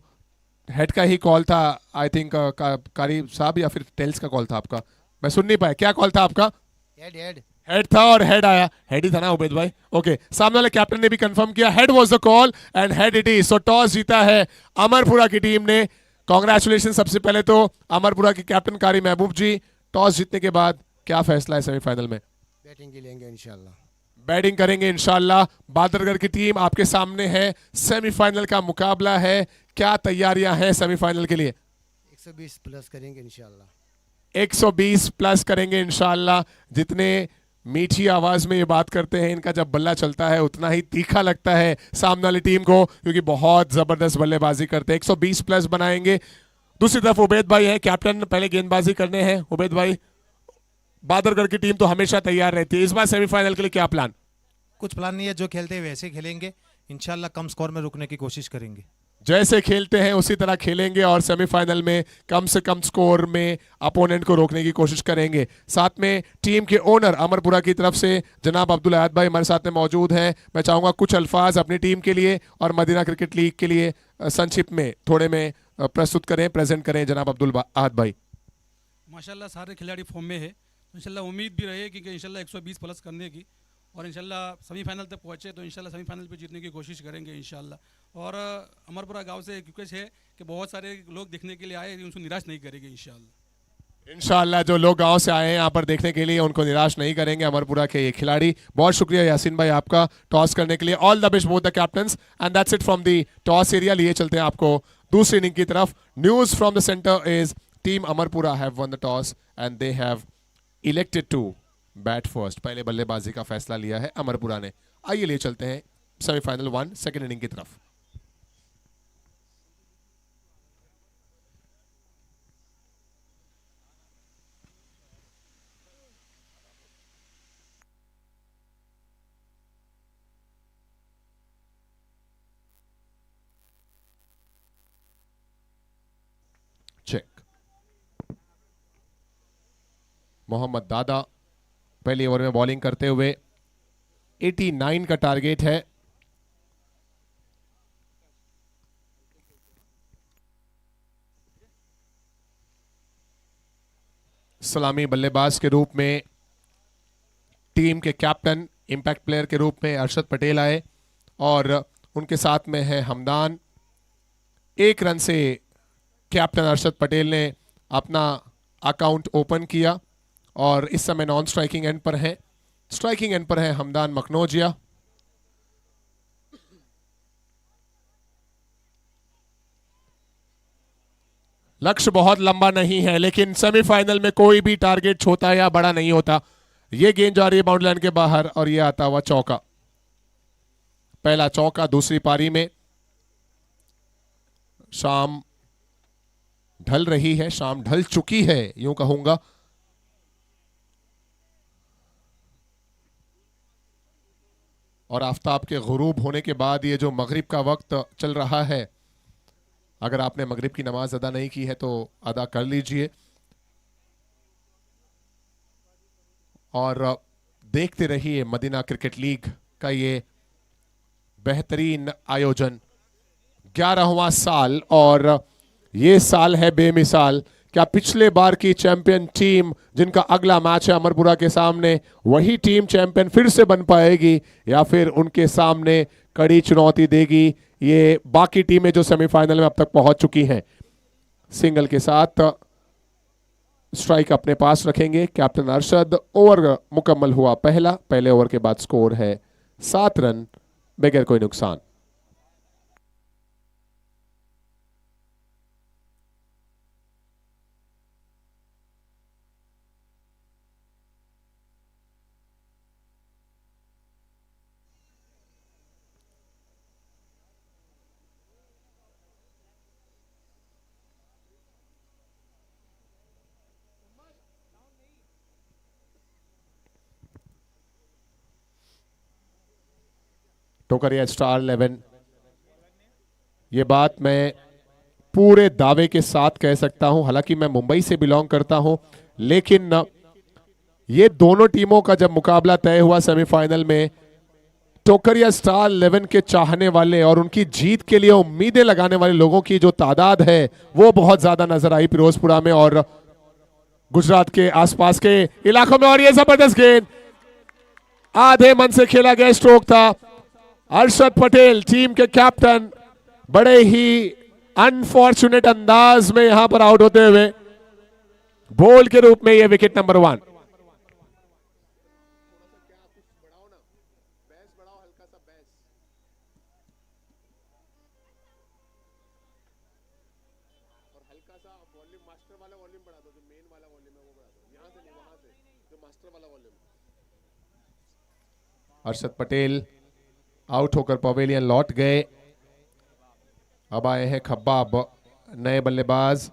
head का ही कॉल था आई थिंक। कारी साहब या फिर टेल्स का कॉल था आपका? मैं सुन नहीं पाया, क्या कॉल था आपका? हेड हेड हेड था और हेड आया। हेड ही था ना उबैद भाई? ओके, सामने वाले कैप्टन ने भी कंफर्म किया head was the call and head it is. So toss जीता है अमरपुरा की टीम ने। कांग्रेचुलेशन सबसे पहले तो अमरपुरा के कैप्टन कारी महबूब जी। टॉस जीतने के बाद क्या फैसला है सेमीफाइनल में? बैटिंग के लेंगे इंशाल्लाह। बैटिंग करेंगे इंशाल्लाह। बादरगढ़ की टीम आपके सामने है, सेमीफाइनल का मुकाबला है। क्या तैयारियां हैं सेमीफाइनल के लिए? 120 प्लस करेंगे इंशाल्लाह। 120 प्लस करेंगे इंशाल्लाह। जितने मीठी आवाज में ये बात करते हैं, इनका जब बल्ला चलता है उतना ही तीखा लगता है सामने वाली टीम को, क्योंकि बहुत जबरदस्त बल्लेबाजी करते हैं। 120 प्लस बनाएंगे। दूसरी तरफ उबैद भाई है कैप्टन, पहले गेंदबाजी करने हैं। उबैद भाई, बादरगढ़ की टीम तो हमेशा तैयार रहती है, इस बार सेमीफाइनल के लिए क्या प्लान? कुछ प्लान नहीं है, जो खेलते हैं वैसे खेलेंगे इंशाल्लाह। कम स्कोर में रुकने की कोशिश करेंगे। जैसे खेलते हैं उसी तरह खेलेंगे और सेमीफाइनल में कम से कम स्कोर में अपोनेंट को रोकने की कोशिश करेंगे। साथ में टीम के ओनर अमरपुरा की तरफ से जनाब अब्दुल अहद भाई हमारे साथ में मौजूद हैं। मैं चाहूंगा कुछ अल्फाज अपनी टीम के लिए और मदीना क्रिकेट लीग के लिए संक्षिप्त में थोड़े में प्रस्तुत करें, प्रेजेंट करें जनाब अब्दुल अहद भाई। माशाल्लाह सारे खिलाड़ी फॉर्म में है, इंशाल्लाह उम्मीद भी रहे कि इंशाल्लाह 120 प्लस करने की, और इंशाल्लाह सेमीफाइनल तक पहुँचे तो इंशाल्लाह सेमीफाइनल पे जीतने की कोशिश करेंगे इंशाल्लाह। और अमरपुरा गांव से एक रिक्वेस्ट है कि बहुत सारे लोग देखने के लिए आए, उनको निराश नहीं करेंगे इंशाल्लाह। इंशाल्लाह जो लोग गांव से आए हैं यहाँ पर देखने के लिए, उनको निराश नहीं करेंगे अमरपुरा के ये खिलाड़ी। बहुत शुक्रिया यासीन भाई आपका टॉस करने के लिए। All the best both the captains and that's it from the toss area. लिए चलते हैं आपको दूसरी इनिंग की तरफ। News from the centre is team Amarpura have won the toss and they have elected to bat first. पहले बल्लेबाजी का फैसला लिया है अमरपुरा ने। आइए लिए चलते हैं सेमीफाइनल 1 सेकेंड इनिंग की तरफ। चेक। मोहम्मद दादा पहली ओवर में बॉलिंग करते हुए 89 का टारगेट है। सलामी बल्लेबाज के रूप में टीम के कैप्टन, इंपैक्ट प्लेयर के रूप में अरशद पटेल आए और उनके साथ में है हमदान। एक रन से कैप्टन अरशद पटेल ने अपना अकाउंट ओपन किया और इस समय नॉन स्ट्राइकिंग एंड पर है। स्ट्राइकिंग एंड पर है हमदान मखनोजिया। लक्ष्य बहुत लंबा नहीं है, लेकिन सेमीफाइनल में कोई भी टारगेट छोटा या बड़ा नहीं होता। ये गेंद जा रही है बाउंड्री लाइन के बाहर और ये आता हुआ चौका। पहला चौका दूसरी पारी में। शाम ढल रही है, शाम ढल चुकी है यूं कहूंगा। और आफताब के गुरूब होने के बाद ये जो मगरिब का वक्त चल रहा है, अगर आपने मगरिब की नमाज अदा नहीं की है तो अदा कर लीजिए। और देखते रहिए मदीना क्रिकेट लीग का ये बेहतरीन आयोजन। 11वां साल और ये साल है बेमिसाल। क्या पिछले बार की चैंपियन टीम जिनका अगला मैच है अमरपुरा के सामने, वही टीम चैंपियन फिर से बन पाएगी या फिर उनके सामने कड़ी चुनौती देगी ये बाकी टीमें जो सेमीफाइनल में अब तक पहुंच चुकी हैं? सिंगल के साथ स्ट्राइक अपने पास रखेंगे कैप्टन अरशद। ओवर मुकम्मल हुआ पहले ओवर के बाद स्कोर है 7 रन बगैर कोई नुकसान। टोकरिया स्टार 11। ये बात मैं पूरे दावे के साथ कह सकता हूं, हालांकि मैं मुंबई से बिलोंग करता हूं, लेकिन ये दोनों टीमों का जब मुकाबला तय हुआ सेमीफाइनल में, टोकरिया स्टार 11 के चाहने वाले और उनकी जीत के लिए उम्मीदें लगाने वाले लोगों की जो तादाद है वो बहुत ज्यादा नजर आई फिरोजपुरा में और गुजरात के आसपास के इलाकों में। और ये जबरदस्त गेंद आधे मन से खेला गया स्ट्रोक था। अरशद पटेल टीम के कैप्टन बड़े ही अनफॉर्चुनेट अंदाज में यहां पर आउट होते हुए बोल्ड के रूप में ये wicket number 1। Arshad Patel out होकर पवेलियन लौट गए। अब आए हैं खब्बाब, नए बल्लेबाज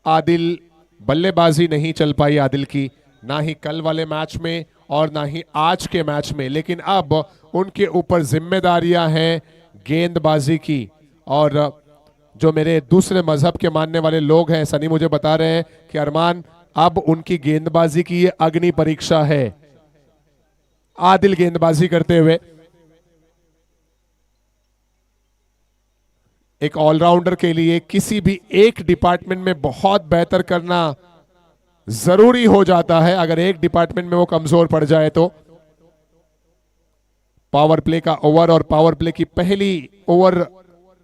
आदिल। बल्लेबाजी नहीं चल पाई आदिल की, ना ही कल वाले मैच में और ना ही आज के मैच में, लेकिन अब उनके ऊपर जिम्मेदारियां हैं गेंदबाजी की। और जो मेरे दूसरे मजहब के मानने वाले लोग हैं, सनी मुझे बता रहे हैं कि अरमान अब उनकी गेंदबाजी की ये अग्नि परीक्षा है। आदिल गेंदबाजी करते हुए एक ऑलराउंडर के लिए किसी भी एक डिपार्टमेंट में बहुत बेहतर करना जरूरी हो जाता है। अगर एक डिपार्टमेंट में वो कमजोर पड़ जाए तो पावर प्ले का ओवर, और पावर प्ले की पहली ओवर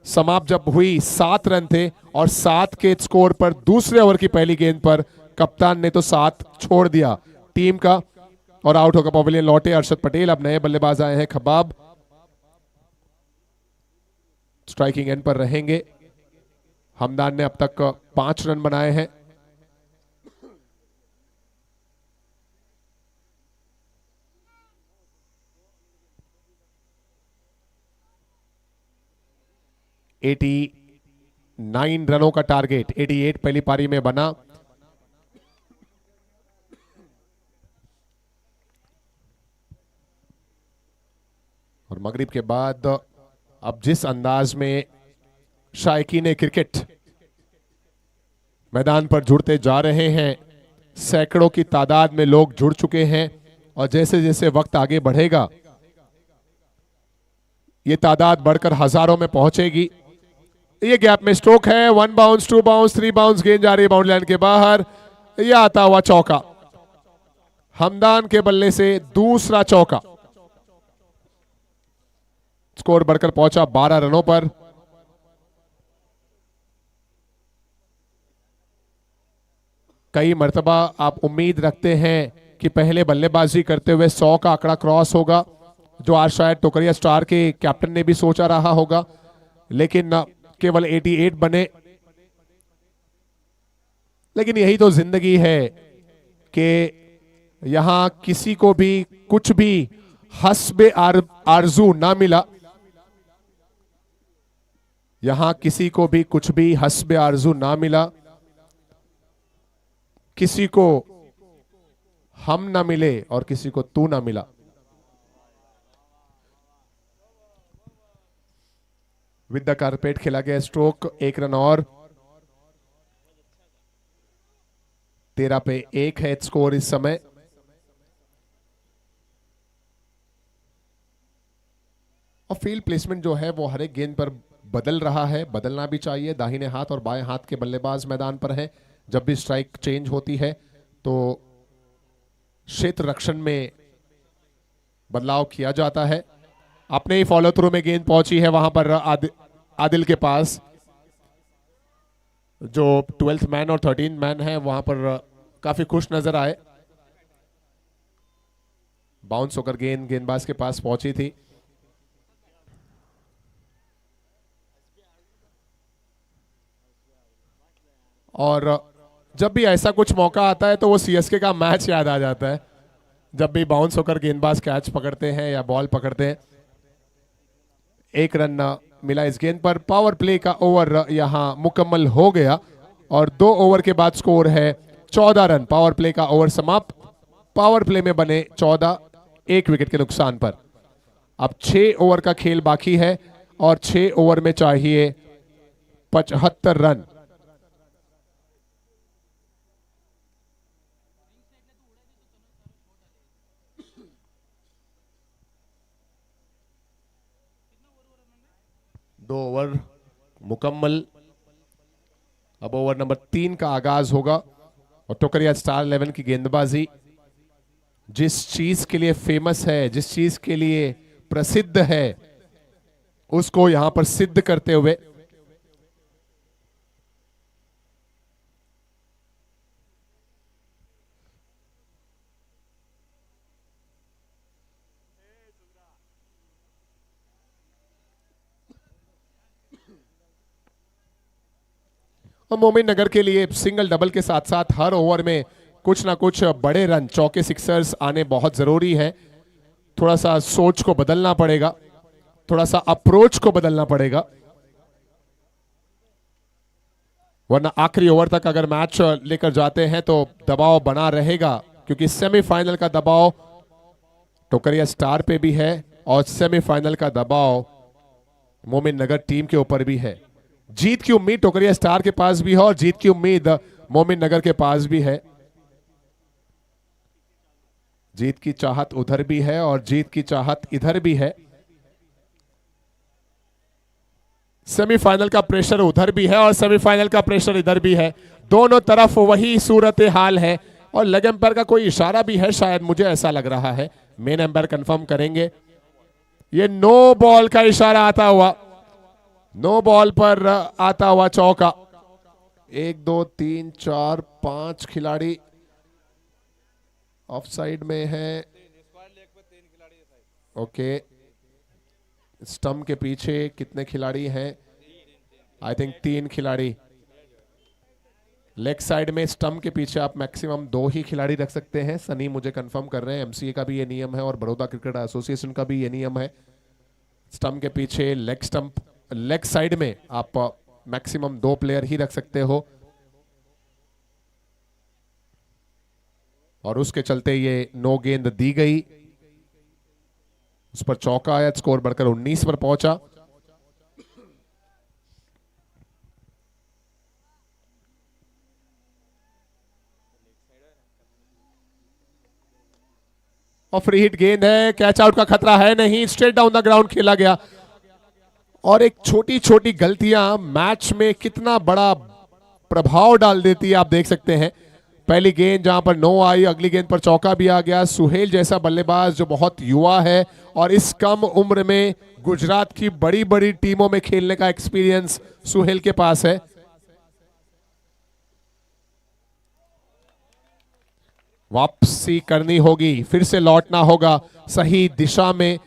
समाप्त जब हुई 7 रन थे और 7 के स्कोर पर दूसरे ओवर की पहली गेंद पर कप्तान ने तो 7 छोड़ दिया टीम का और आउट होकर पवेलियन लौटे अरशद पटेल। अब नए बल्लेबाज आए हैं खब्बाब, स्ट्राइकिंग एंड पर रहेंगे। हमदान ने अब तक 5 रन बनाए हैं। एटी 9 रनों का टारगेट 88 पहली पारी में बना। और मगरिब के बाद अब जिस अंदाज में शायकीन क्रिकेट मैदान पर जुड़ते जा रहे हैं, सैकड़ों की तादाद में लोग जुड़ चुके हैं और जैसे जैसे वक्त आगे बढ़ेगा ये तादाद बढ़कर हजारों में पहुंचेगी। ये गैप में स्ट्रोक है, 1 बाउंस, 2 बाउंस, 3 बाउंस, गेंद जा रही है बाउंड्री लाइन के बाहर। यह आता हुआ चौका, हमदान के बल्ले से दूसरा चौका। स्कोर बढ़कर पहुंचा 12 रनों पर। कई मर्तबा आप उम्मीद रखते हैं कि पहले बल्लेबाजी करते हुए 100 का आंकड़ा क्रॉस होगा, जो आज शायद टोकरिया स्टार के कैप्टन ने भी सोचा रहा होगा, लेकिन केवल 88 बने। लेकिन यही तो जिंदगी है कि यहां किसी को भी कुछ भी हस्बे आरजू ना मिला। यहां किसी को भी कुछ भी हस्बे आरजू ना मिला, किसी को हम ना मिले और किसी को तू ना मिला। विद द कारपेट खेला गया स्ट्रोक, 1 रन और। 13 पे 1 है स्कोर इस समय। और फील्ड प्लेसमेंट जो है वो हर एक गेंद पर बदल रहा है, बदलना भी चाहिए। दाहिने हाथ और बाएं हाथ के बल्लेबाज मैदान पर हैं। जब भी स्ट्राइक चेंज होती है तो क्षेत्र रक्षण में बदलाव किया जाता है। अपने ही फॉलो थ्रू में गेंद पहुंची है वहां पर आदिल के पास, जो 12th मैन और 13th मैन है वहां पर काफी खुश नजर आए। बाउंस होकर गेंद गेंदबाज के पास पहुंची थी। और जब भी ऐसा कुछ मौका आता है तो वो सीएसके का मैच याद आ जाता है, जब भी बाउंस होकर गेंदबाज कैच पकड़ते हैं या बॉल पकड़ते हैं। 1 रन मिला इस गेंद पर। पावर प्ले का ओवर यहां मुकम्मल हो गया और 2 ओवर के बाद स्कोर है 14 रन। पावर प्ले का ओवर समाप्त। पावर प्ले में बने 14, 1 विकेट के नुकसान पर। अब 6 ओवर का खेल बाकी है और 6 ओवर में चाहिए 75 रन। दो ओवर मुकम्मल। अब ओवर नंबर 3 का आगाज होगा और टोकरिया स्टार 11 की गेंदबाजी जिस चीज के लिए फेमस है, जिस चीज के लिए प्रसिद्ध है, उसको यहां पर सिद्ध करते हुए और मोमिन नगर के लिए सिंगल डबल के साथ साथ हर ओवर में कुछ ना कुछ बड़े रन, चौके, सिक्सर्स आने बहुत जरूरी है। थोड़ा सा सोच को बदलना पड़ेगा, थोड़ा सा अप्रोच को बदलना पड़ेगा, वरना आखिरी ओवर तक अगर मैच लेकर जाते हैं तो दबाव बना रहेगा, क्योंकि सेमीफाइनल का दबाव टोकरिया स्टार पे भी है और सेमीफाइनल का दबाव मोमिन नगर टीम के ऊपर भी है। जीत की उम्मीद टोकरिया स्टार के पास भी है और जीत की उम्मीद मोमिन नगर के पास भी है। जीत की चाहत उधर भी है और जीत की चाहत इधर भी है। सेमीफाइनल का प्रेशर उधर भी है और सेमीफाइनल का प्रेशर इधर भी है। दोनों तरफ वही सूरत हाल है और लेग एम्पायर का कोई इशारा भी है, शायद मुझे ऐसा लग रहा है। मेन एम्पायर कंफर्म करेंगे। ये नो बॉल का इशारा आता हुआ, नो बॉल पर आता हुआ चौका। 1 2 3 4 5 खिलाड़ी ऑफ साइड में है। ओके, स्टंप के पीछे कितने खिलाड़ी हैं? आई थिंक 3 खिलाड़ी। लेग साइड में स्टंप के पीछे आप मैक्सिमम 2 ही खिलाड़ी रख सकते हैं। सनी मुझे कंफर्म कर रहे हैं, एमसीए का भी ये नियम है और बड़ौदा क्रिकेट एसोसिएशन का भी ये नियम है। स्टंप के पीछे लेग साइड में आप मैक्सिमम 2 प्लेयर ही रख सकते हो और उसके चलते ये नो गेंद दी गई। उस पर चौका आया, स्कोर बढ़कर 19 पर पहुंचा। और फ्री हिट गेंद है, कैच आउट का खतरा है नहीं, स्ट्रेट डाउन द ग्राउंड खेला गया। और एक छोटी छोटी गलतियां मैच में कितना बड़ा प्रभाव डाल देती है आप देख सकते हैं। पहली गेंद जहां पर नो आई, अगली गेंद पर चौका भी आ गया। सुहेल जैसा बल्लेबाज जो बहुत युवा है और इस कम उम्र में गुजरात की बड़ी बड़ी टीमों में खेलने का एक्सपीरियंस सुहेल के पास है। वापसी करनी होगी, फिर से लौटना होगा सही दिशा में।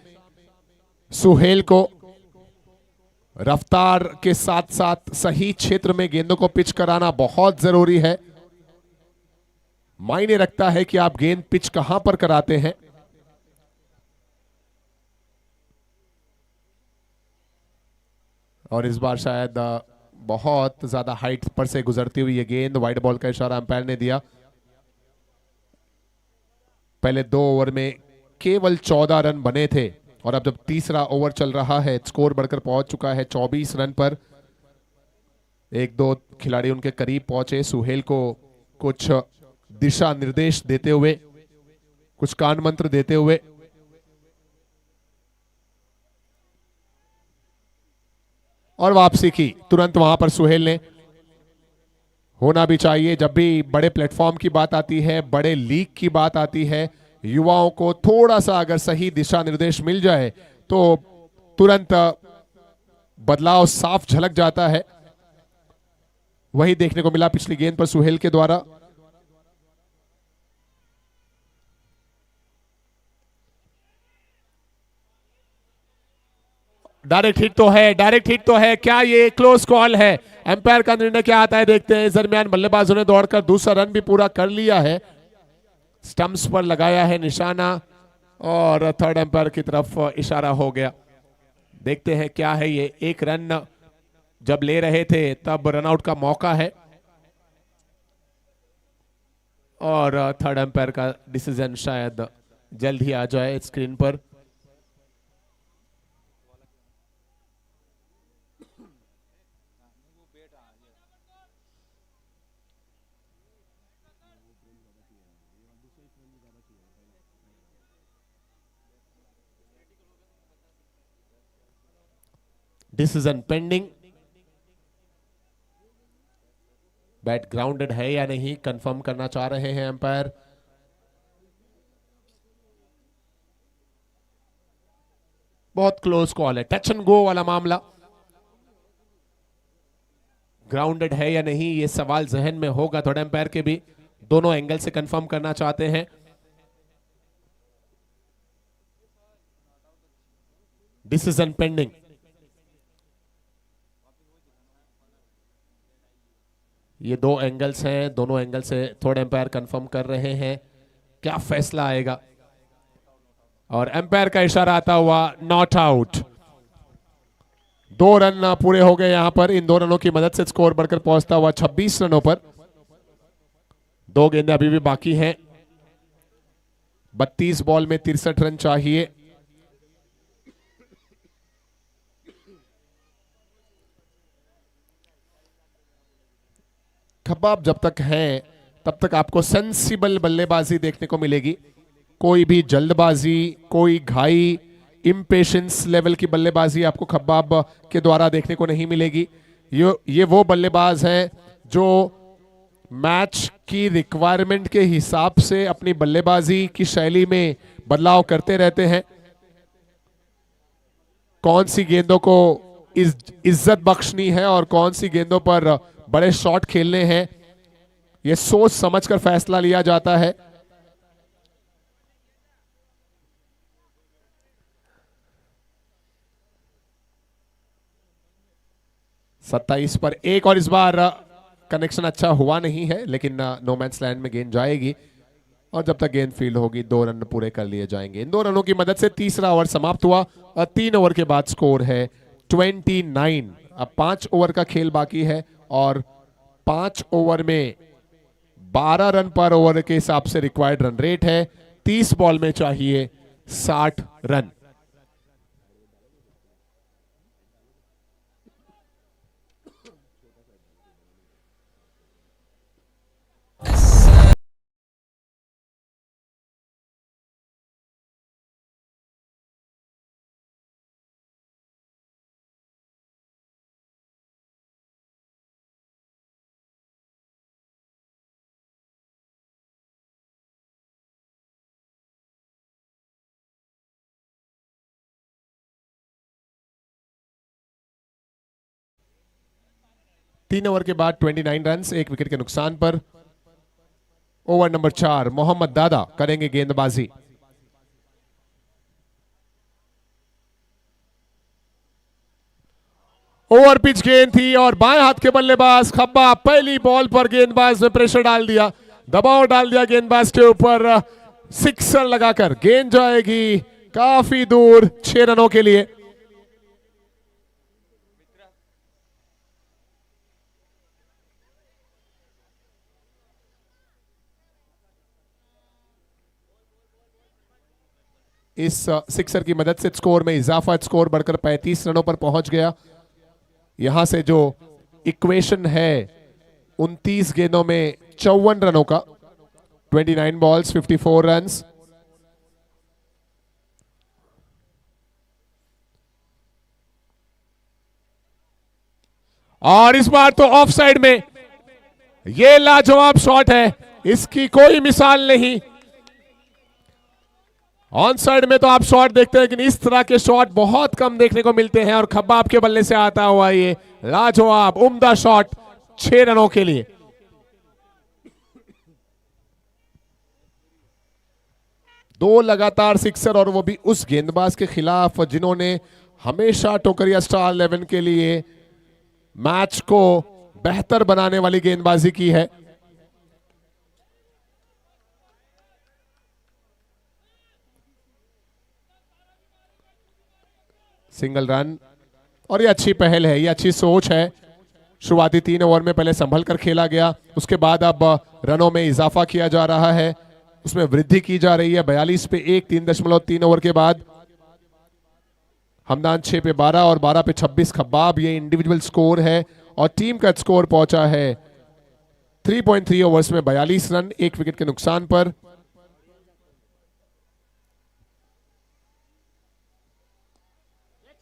सुहेल को रफ्तार के साथ साथ सही क्षेत्र में गेंदों को पिच कराना बहुत जरूरी है। मायने रखता है कि आप गेंद पिच कहां पर कराते हैं। और इस बार शायद बहुत ज्यादा हाइट पर से गुजरती हुई ये गेंद, वाइड बॉल का इशारा अंपायर ने दिया। पहले 2 ओवर में केवल 14 रन बने थे और अब जब तीसरा ओवर चल रहा है स्कोर बढ़कर पहुंच चुका है 24 रन पर। 1-2 खिलाड़ी उनके करीब पहुंचे, सुहेल को कुछ दिशा निर्देश देते हुए, कुछ कान मंत्र देते हुए। और वापसी की तुरंत वहां पर सुहेल ने। होना भी चाहिए जब भी बड़े प्लेटफॉर्म की बात आती है, बड़े लीग की बात आती है, युवाओं को थोड़ा सा अगर सही दिशा निर्देश मिल जाए तो तुरंत बदलाव साफ झलक जाता है। वही देखने को मिला पिछली गेंद पर सुहेल के द्वारा। डायरेक्ट हिट तो है, डायरेक्ट हिट तो है। क्या ये क्लोज कॉल है? एम्पायर का निर्णय क्या आता है देखते हैं। इस दरमियान बल्लेबाजों ने दौड़कर दूसरा रन भी पूरा कर लिया है। स्टंप्स पर लगाया है निशाना और थर्ड एम्पायर की तरफ इशारा हो गया। देखते हैं क्या है ये। 1 रन जब ले रहे थे तब रनआउट का मौका है और थर्ड एम्पायर का डिसीजन शायद जल्द ही आ जाए स्क्रीन पर। Decision pending. बैट ग्राउंडेड है या नहीं कंफर्म करना चाह रहे हैं एम्पायर। बहुत क्लोज कॉल है, टच एंड गो वाला मामला। ग्राउंडेड है या नहीं ये सवाल जहन में होगा थोड़ा एम्पायर के भी, दोनों एंगल से कंफर्म करना चाहते हैं। Decision pending. ये दो एंगल्स हैं, दोनों एंगल से थोड़े एम्पायर कंफर्म कर रहे हैं क्या फैसला आएगा। और एम्पायर का इशारा आता हुआ नॉट आउट। 2 रन पूरे हो गए यहां पर। इन 2 रनों की मदद से स्कोर बढ़कर पहुंचता हुआ 26 रनों पर। 2 गेंदें अभी भी बाकी हैं। 32 बॉल में 63 रन चाहिए। खब्बाब जब तक है तब तक आपको सेंसिबल बल्लेबाजी देखने को मिलेगी। कोई भी जल्दबाजी, कोई घाई, इम्पेशेंस लेवल की बल्लेबाजी आपको खब्बाब के द्वारा देखने को नहीं मिलेगी। ये वो बल्लेबाज हैं जो मैच की रिक्वायरमेंट के हिसाब से अपनी बल्लेबाजी की शैली में बदलाव करते रहते हैं। कौन सी गेंदों को इज्जत बख्शनी है और कौन सी गेंदों पर बड़े शॉट खेलने हैं, यह सोच समझकर फैसला लिया जाता है। सत्ताईस पर 1 और इस बार कनेक्शन अच्छा हुआ नहीं है, लेकिन नो मैन्स लैंड में गेंद जाएगी और जब तक गेंद फील्ड होगी 2 रन पूरे कर लिए जाएंगे। इन 2 रनों की मदद से तीसरा ओवर समाप्त हुआ और 3 ओवर के बाद स्कोर है 29। अब 5 ओवर का खेल बाकी है और 5 ओवर में 12 रन पर ओवर के हिसाब से रिक्वायर्ड रन रेट है। 30 बॉल में चाहिए 60 रन। तीन ओवर के बाद 29 रन, 1 विकेट के नुकसान पर। ओवर नंबर 4 मोहम्मद दादा करेंगे गेंदबाजी। ओवर पिच गेंद थी और बाएं हाथ के बल्लेबाज खब्बाब पहली बॉल पर गेंदबाज ने प्रेशर डाल दिया, दबाव डाल दिया गेंदबाज के ऊपर। सिक्सर लगाकर गेंद जाएगी काफी दूर 6 रनों के लिए। इस सिक्सर की मदद से स्कोर में इजाफा, स्कोर बढ़कर 35 रनों पर पहुंच गया। यहां से जो इक्वेशन है 29 गेंदों में 54 रनों का, 29 बॉल्स 54 रन्स। और इस बार तो ऑफ साइड में ये लाजवाब शॉट है, इसकी कोई मिसाल नहीं। ऑन साइड में तो आप शॉट देखते हैं, लेकिन इस तरह के शॉट बहुत कम देखने को मिलते हैं और खब्बाब के बल्ले से आता हुआ ये लाजवाब उम्दा शॉट 6 रनों के लिए। दो लगातार सिक्सर और वो भी उस गेंदबाज के खिलाफ जिन्होंने हमेशा टोकरिया स्टार 11 के लिए मैच को बेहतर बनाने वाली गेंदबाजी की है। सिंगल रन और ये अच्छी पहल है, ये अच्छी सोच है। शुरुआती 3 ओवर में पहले संभल कर खेला गया, उसके बाद अब रनों में इजाफा किया जा रहा है, उसमें वृद्धि की जा रही है। 42 पे 1, 3.3 ओवर के बाद हमदान 6 पे 12 और 12 पे 26 खब्बाब। ये इंडिविजुअल स्कोर है और टीम का स्कोर पहुंचा है 3.3 ओवर्स में 42 रन, 1 विकेट के नुकसान पर।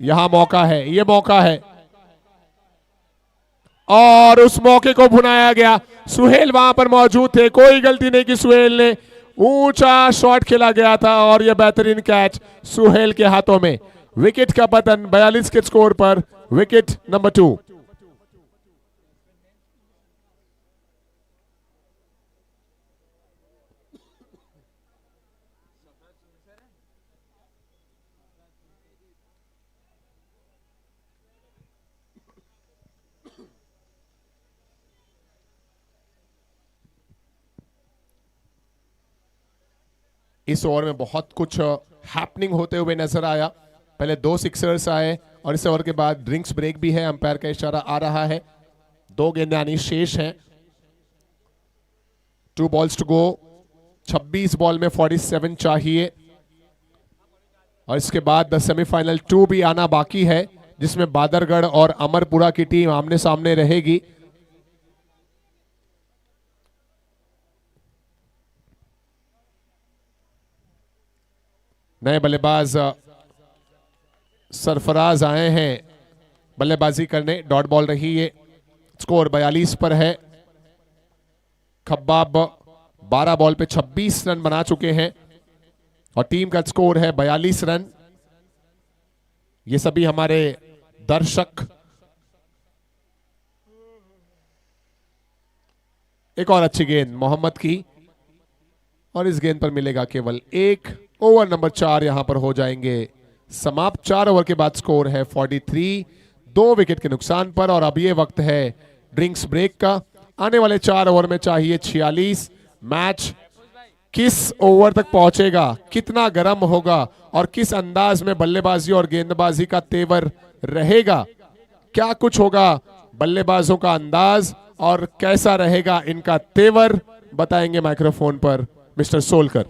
यहां मौका है, ये मौका है और उस मौके को भुनाया गया। सुहेल वहां पर मौजूद थे, कोई गलती नहीं की सुहेल ने, ऊंचा शॉट खेला गया था और यह बेहतरीन कैच सुहेल के हाथों में। विकेट का पतन 42 के स्कोर पर, विकेट नंबर 2। इस ओवर में बहुत कुछ हैपनिंग होते हुए नजर आया। पहले 2 सिक्सर्स आए और इस ओवर के बाद ड्रिंक्स ब्रेक भी है, अंपायर का इशारा आ रहा है। 2 गेंदें आनी शेष हैं। 2 बॉल्स टू गो, 26 बॉल में 47 चाहिए और इसके बाद सेमीफाइनल 2 भी आना बाकी है, जिसमें बादरगढ़ और अमरपुरा की टीम आमने सामने रहेगी। नए बल्लेबाज सरफराज आए हैं बल्लेबाजी करने। डॉट बॉल रही है, स्कोर 42 पर है। खब्बाब 12 बॉल पे 26 रन बना चुके हैं और टीम का स्कोर है 42 रन। ये सभी हमारे दर्शक। एक और अच्छी गेंद मोहम्मद की और इस गेंद पर मिलेगा केवल 1। ओवर नंबर 4 यहां पर हो जाएंगे समाप्त। 4 ओवर के बाद स्कोर है 43, 2 विकेट के नुकसान पर। और अब ये वक्त है ड्रिंक्स ब्रेक का। आने वाले 4 ओवर में चाहिए 46। मैच किस ओवर तक पहुंचेगा, कितना गर्म होगा और किस अंदाज में बल्लेबाजी और गेंदबाजी का तेवर रहेगा, क्या कुछ होगा बल्लेबाजों का अंदाज और कैसा रहेगा इनका तेवर, बताएंगे माइक्रोफोन पर mister Solkar.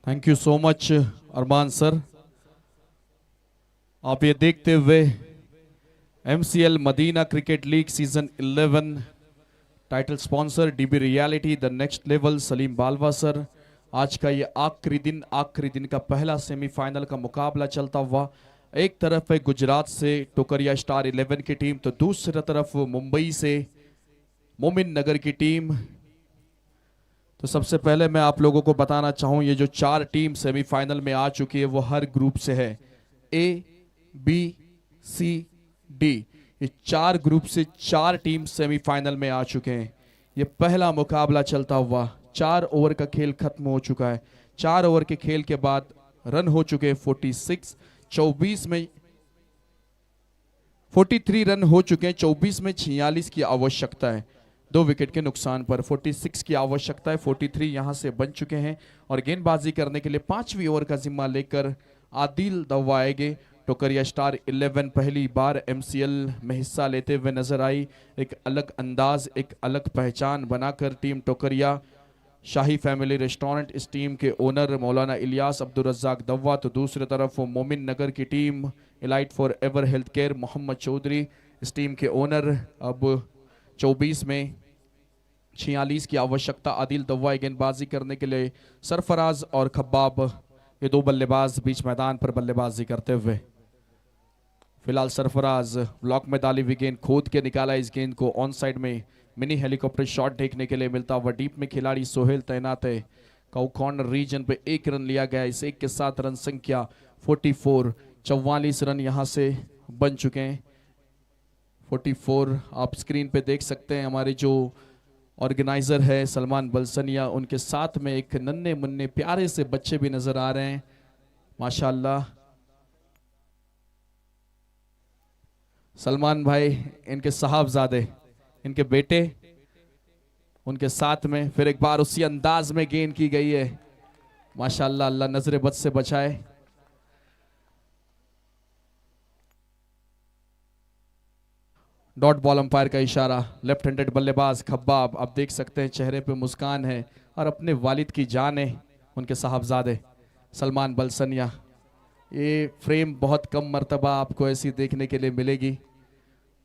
Thank you so much Armaan sir. आप ये देखते हुए MCL Madina cricket league season 11 title sponsor DB reality the next level Salim Balwa sir. आज का ये आखिरी दिन का पहला सेमीफाइनल का मुकाबला चलता हुआ। एक तरफ है गुजरात से टोकरिया स्टार 11 की टीम, तो दूसरी तरफ मुंबई से मोमिन नगर की टीम। तो सबसे पहले मैं आप लोगों को बताना चाहूँ, ये जो 4 टीम सेमीफाइनल में आ चुकी है वो हर ग्रुप से है, A, B, C, D। ये 4 ग्रुप से 4 टीम सेमीफाइनल में आ चुके हैं। ये पहला मुकाबला चलता हुआ, 4 ओवर का खेल खत्म हो चुका है। 4 ओवर के खेल के बाद रन हो चुके हैं 46, 24 में 43 रन हो चुके हैं, 24 में 46 की आवश्यकता है। 2 विकेट के नुकसान पर 46 की आवश्यकता है, 43 यहां से बन चुके हैं। और गेंदबाजी करने के लिए 5वीं ओवर का जिम्मा लेकर आदिल दवा आएंगे। टोकरिया स्टार 11 पहली बार MCL में हिस्सा लेते हुए नजर आई। एक अलग अंदाज, एक अलग पहचान बनाकर टीम टोकरिया शाही फैमिली रेस्टोरेंट, इस टीम के ओनर मौलाना इलियास अब्दुल रज़ाक दवा। तो दूसरी तरफ मोमिन नगर की team elite for ever health care Mohammad Chaudhary, इस टीम के ओनर। अब 24 में 46 की आवश्यकता। आदिल दवा गेंदबाजी करने के लिए सरफराज और खब्बाब, ये 2 बल्लेबाज बीच मैदान पर बल्लेबाजी करते हुए। फिलहाल सरफराज ब्लॉक में डाली हुई गेंद खोद के निकाला। इस गेंद को ऑन साइड में मिनी हेलीकॉप्टर शॉट देखने के लिए मिलता हुआ। डीप में खिलाड़ी सोहेल तैनात है। काउ कॉर्नर रीजन पे 1 रन लिया गया। इस 1 के साथ रन संख्या 44, 44 रन यहां से बन चुके हैं। 44 आप स्क्रीन पे देख सकते हैं। हमारे जो ऑर्गेनाइजर है सलमान बलसनिया, उनके साथ में एक नन्हे मुन्ने प्यारे से बच्चे भी नजर आ रहे हैं माशाल्लाह। सलमान भाई, इनके साहबजादे, इनके बेटे, उनके साथ में फिर एक बार उसी अंदाज में गेंद की गई है माशाल्लाह। अल्लाह नजर बद से बचाए। डॉट बॉल अंपायर का इशारा। लेफ्ट हैंडेड बल्लेबाज खब्बाब, आप देख सकते हैं चेहरे पे मुस्कान है और अपने वालिद की जान है, उनके साहबजादे सलमान बलसनिया। ये फ्रेम बहुत कम मर्तबा आपको ऐसी देखने के लिए मिलेगी,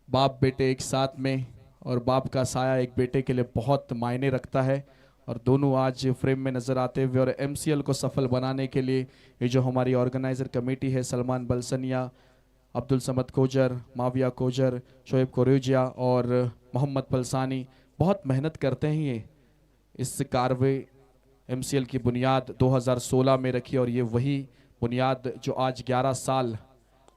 बाप बेटे एक साथ में, और बाप का साया एक बेटे के लिए बहुत मायने रखता है। और दोनों आज फ्रेम में नज़र आते हुए और MCL को सफल बनाने के लिए ये जो हमारी ऑर्गेनाइज़र कमेटी है, सलमान बलसनिया, अब्दुल समद कोजर, माविया कोजर, शोएब कोरेजिया और मोहम्मद पलसानी बहुत मेहनत करते हैं। ये इस कारवे MCL की बुनियाद 2016 में रखी और ये वही बुनियाद जो आज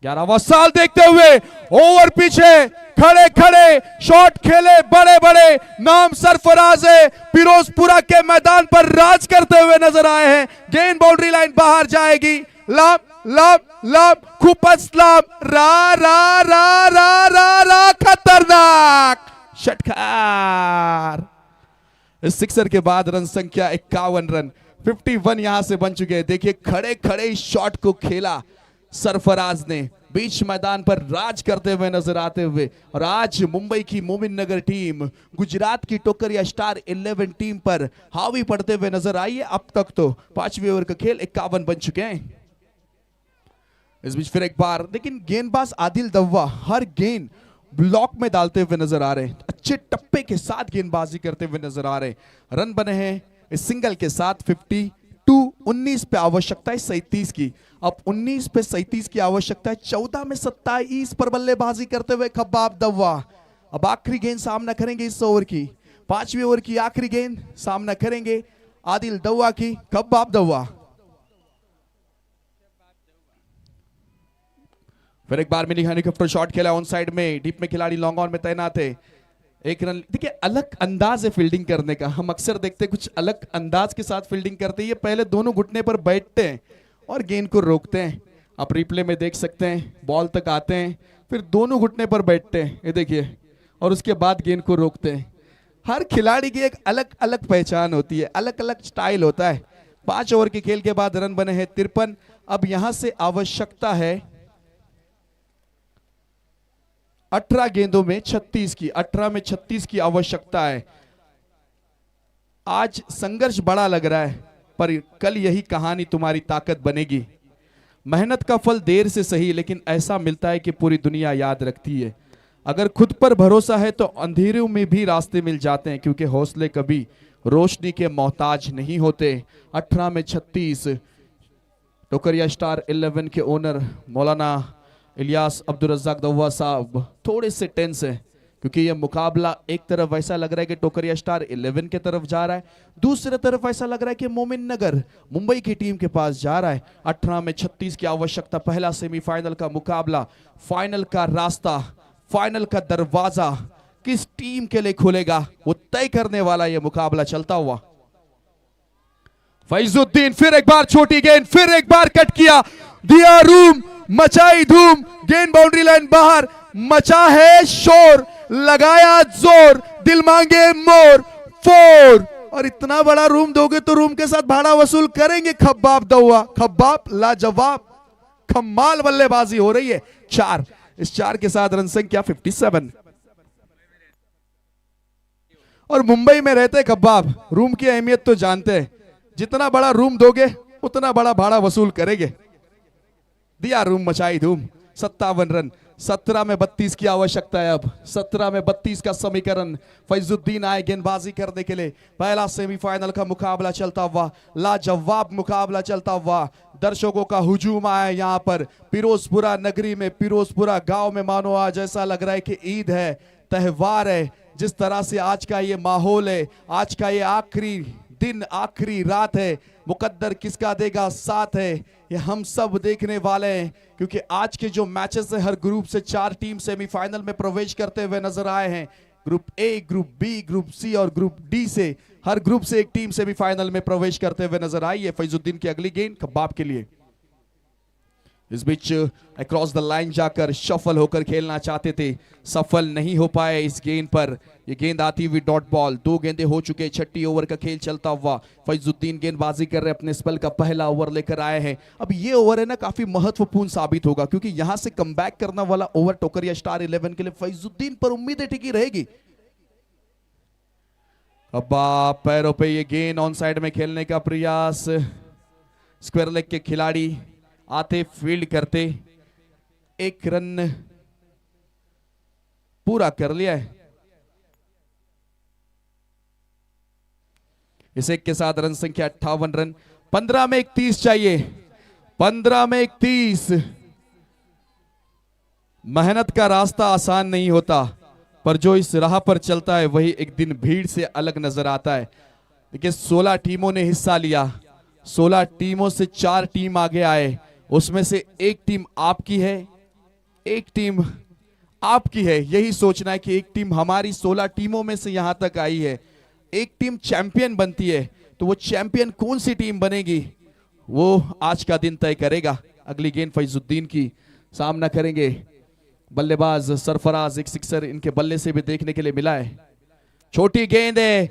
11वां साल देखते हुए ओवर पीछे खड़े खड़े शॉट खेले, बड़े बड़े नाम सरफराज है, फिरोजपुरा के मैदान पर राज करते हुए नजर आए हैं। गेंद बाउंड्री लाइन बाहर जाएगी, लाभ लाभ लाभ खूपच लाभ, रा रा रा रा रा रा खतरनाक षटकार। इस सिक्सर के बाद रन संख्या 51 रन, 51 यहां से बन चुके हैं। देखिए खड़े खड़े इस शॉट को खेला सरफराज ने, बीच मैदान पर राज करते हुए नजर आते हुए। और आज मुंबई की मोमिन नगर टीम गुजरात की टोकरिया स्टार 11 टीम पर हावी पड़ते हुए नजर आई है। अब तक तो 5वें ओवर का खेल 51 बन चुके हैं। इस बीच फिर एक बार, लेकिन गेंदबाज आदिल दव्वा हर गेंद ब्लॉक में डालते हुए नजर आ रहे हैं, अच्छे टप्पे के साथ गेंदबाजी करते हुए नजर आ रहे हैं। रन बने हैं इस सिंगल के साथ 52, 19 पे आवश्यकता है 37 की। अब 19 पे 37 की आवश्यकता है, 14 में 27 पर बल्लेबाजी करते हुए खब्बाब दव्वा। अब आखिरी गेंद सामना करेंगे इस ओवर की, 5वें ओवर की आखिरी गेंद सामना करेंगे आदिल दव्वा की, खब्बाब दव्वा। फिर एक बार मिनी हेलीकॉप्टर शॉट खेला ऑन साइड में, डीप में खिलाड़ी लॉन्ग ऑन में तैनात है। एक रन, देखिए अलग अंदाज है फील्डिंग करने का, हम अक्सर देखते हैं कुछ अलग अंदाज के साथ फील्डिंग करते हैं। ये पहले दोनों घुटने पर बैठते हैं और गेंद को रोकते हैं। आप रिप्ले में देख सकते हैं, बॉल तक आते हैं, फिर दोनों घुटने पर बैठते हैं, ये देखिए, और उसके बाद गेंद को रोकते हैं। हर खिलाड़ी की एक अलग अलग पहचान होती है, अलग अलग स्टाइल होता है। 5 ओवर के खेल के बाद रन बने हैं 53। अब यहां से आवश्यकता है 18 गेंदों में 36 की, 18 में 36 की आवश्यकता है। आज संघर्ष बड़ा लग रहा है, पर कल यही कहानी तुम्हारी ताकत बनेगी। मेहनत का फल देर से सही, लेकिन ऐसा मिलता है कि पूरी दुनिया याद रखती है। अगर खुद पर भरोसा है तो अंधेरों में भी रास्ते मिल जाते हैं, क्योंकि हौसले कभी रोशनी के मोहताज नहीं होते। 18 में 36। टोकरिया स्टार 11 के ओनर मौलाना इलियास अब्दुल रज़्ज़ाक दव्वा साहब थोड़े से टेंस है, क्योंकि यह मुकाबला एक तरफ ऐसा लग रहा है कि टोकरिया स्टार 11 के तरफ जा रहा है, दूसरी तरफ ऐसा लग रहा है कि मोमिन नगर मुंबई की टीम के पास जा रहा है। 18 में 36 की आवश्यकता। पहला सेमीफाइनल का मुकाबला, फाइनल का रास्ता, फाइनल का दरवाजा किस टीम के लिए खुलेगा, वो तय करने वाला यह मुकाबला चलता हुआ। फैजुद्दीन फिर एक बार छोटी गेंद, फिर एक बार कट किया, दिया रूम, मचाई धूम, गेंद बाउंड्री लाइन बाहर, मचा है शोर, लगाया जोर, दिल मांगे मोर, 4। और इतना बड़ा रूम दोगे तो रूम के साथ भाड़ा वसूल करेंगे खब्बाब दव्वा। खब्बाब लाजवाब, कमाल बल्लेबाजी हो रही है। 4, इस 4 के साथ रन संख्या 57। और मुंबई में रहते खब्बाब, रूम की अहमियत तो जानते हैं, जितना बड़ा रूम दोगे उतना बड़ा भाड़ा वसूल करेंगे। दिया रूम, मचाई धूम, 57 रन। 17 में 32 की आवश्यकता है। अब 17 में 32 का समीकरण। फैजुद्दीन आए गेंदबाजी करने के लिए। पहला सेमीफाइनल का मुकाबला चलता हुआ, लाजवाब मुकाबला चलता हुआ। दर्शकों का हुजूम आया यहाँ पर फिरोजपुरा नगरी में, फिरोजपुरा गांव में। मानो आज ऐसा लग रहा है कि ईद है, त्योहार है। जिस तरह से आज का ये माहौल है, आज का ये आखिरी दिन, आखिरी रात है, मुकद्दर किसका देगा साथ है, ये हम सब देखने वाले हैं। क्योंकि आज के जो मैचेस है, हर ग्रुप से 4 टीम सेमीफाइनल में प्रवेश करते हुए नजर आए हैं। Group A, group B, group C और ग्रुप डी से हर ग्रुप से एक टीम सेमीफाइनल में प्रवेश करते हुए नजर आई है। फैजुद्दीन की अगली गेंद खब्बाब के लिए। इस बीच अक्रॉस द लाइन जाकर शफल होकर खेलना चाहते थे, सफल नहीं हो पाए इस गेंद पर। ये गेंद आती हुई डॉट बॉल, 2 गेंदें हो चुके, 6ठी ओवर का खेल चलता हुआ। फैजुद्दीन गेंदबाजी कर रहे, अपने स्पेल का पहला ओवर लेकर आए हैं। अब ये ओवर है ना काफी महत्वपूर्ण साबित होगा, क्योंकि यहां से कमबैक करने वाला ओवर टोकरिया स्टार 11 के लिए फैजुद्दीन पर उम्मीदें टिकी रहेगी। अब पैरों पे ये गेंद ऑन साइड में खेलने का प्रयास, स्क्वायर लेग के खिलाड़ी आते फील्ड करते, 1 रन पूरा कर लिया है। इस एक के साथ रन संख्या 58 रन। 15 में 31 चाहिए, 15 में 31। मेहनत का रास्ता आसान नहीं होता, पर जो इस राह पर चलता है वही एक दिन भीड़ से अलग नजर आता है। देखिए 16 टीमों ने हिस्सा लिया, 16 टीमों से 4 टीम आगे आए, उसमें से 1 टीम आपकी है, 1 टीम आपकी है। यही सोचना है कि 1 टीम हमारी 16 टीमों में से यहां तक आई है, 1 टीम चैंपियन बनती है, तो वो चैंपियन कौन सी टीम बनेगी वो आज का दिन तय करेगा। अगली गेंद फैजुद्दीन की, सामना करेंगे बल्लेबाज सरफराज। एक सिक्सर इनके बल्ले से भी देखने के लिए मिला है। छोटी गेंद है,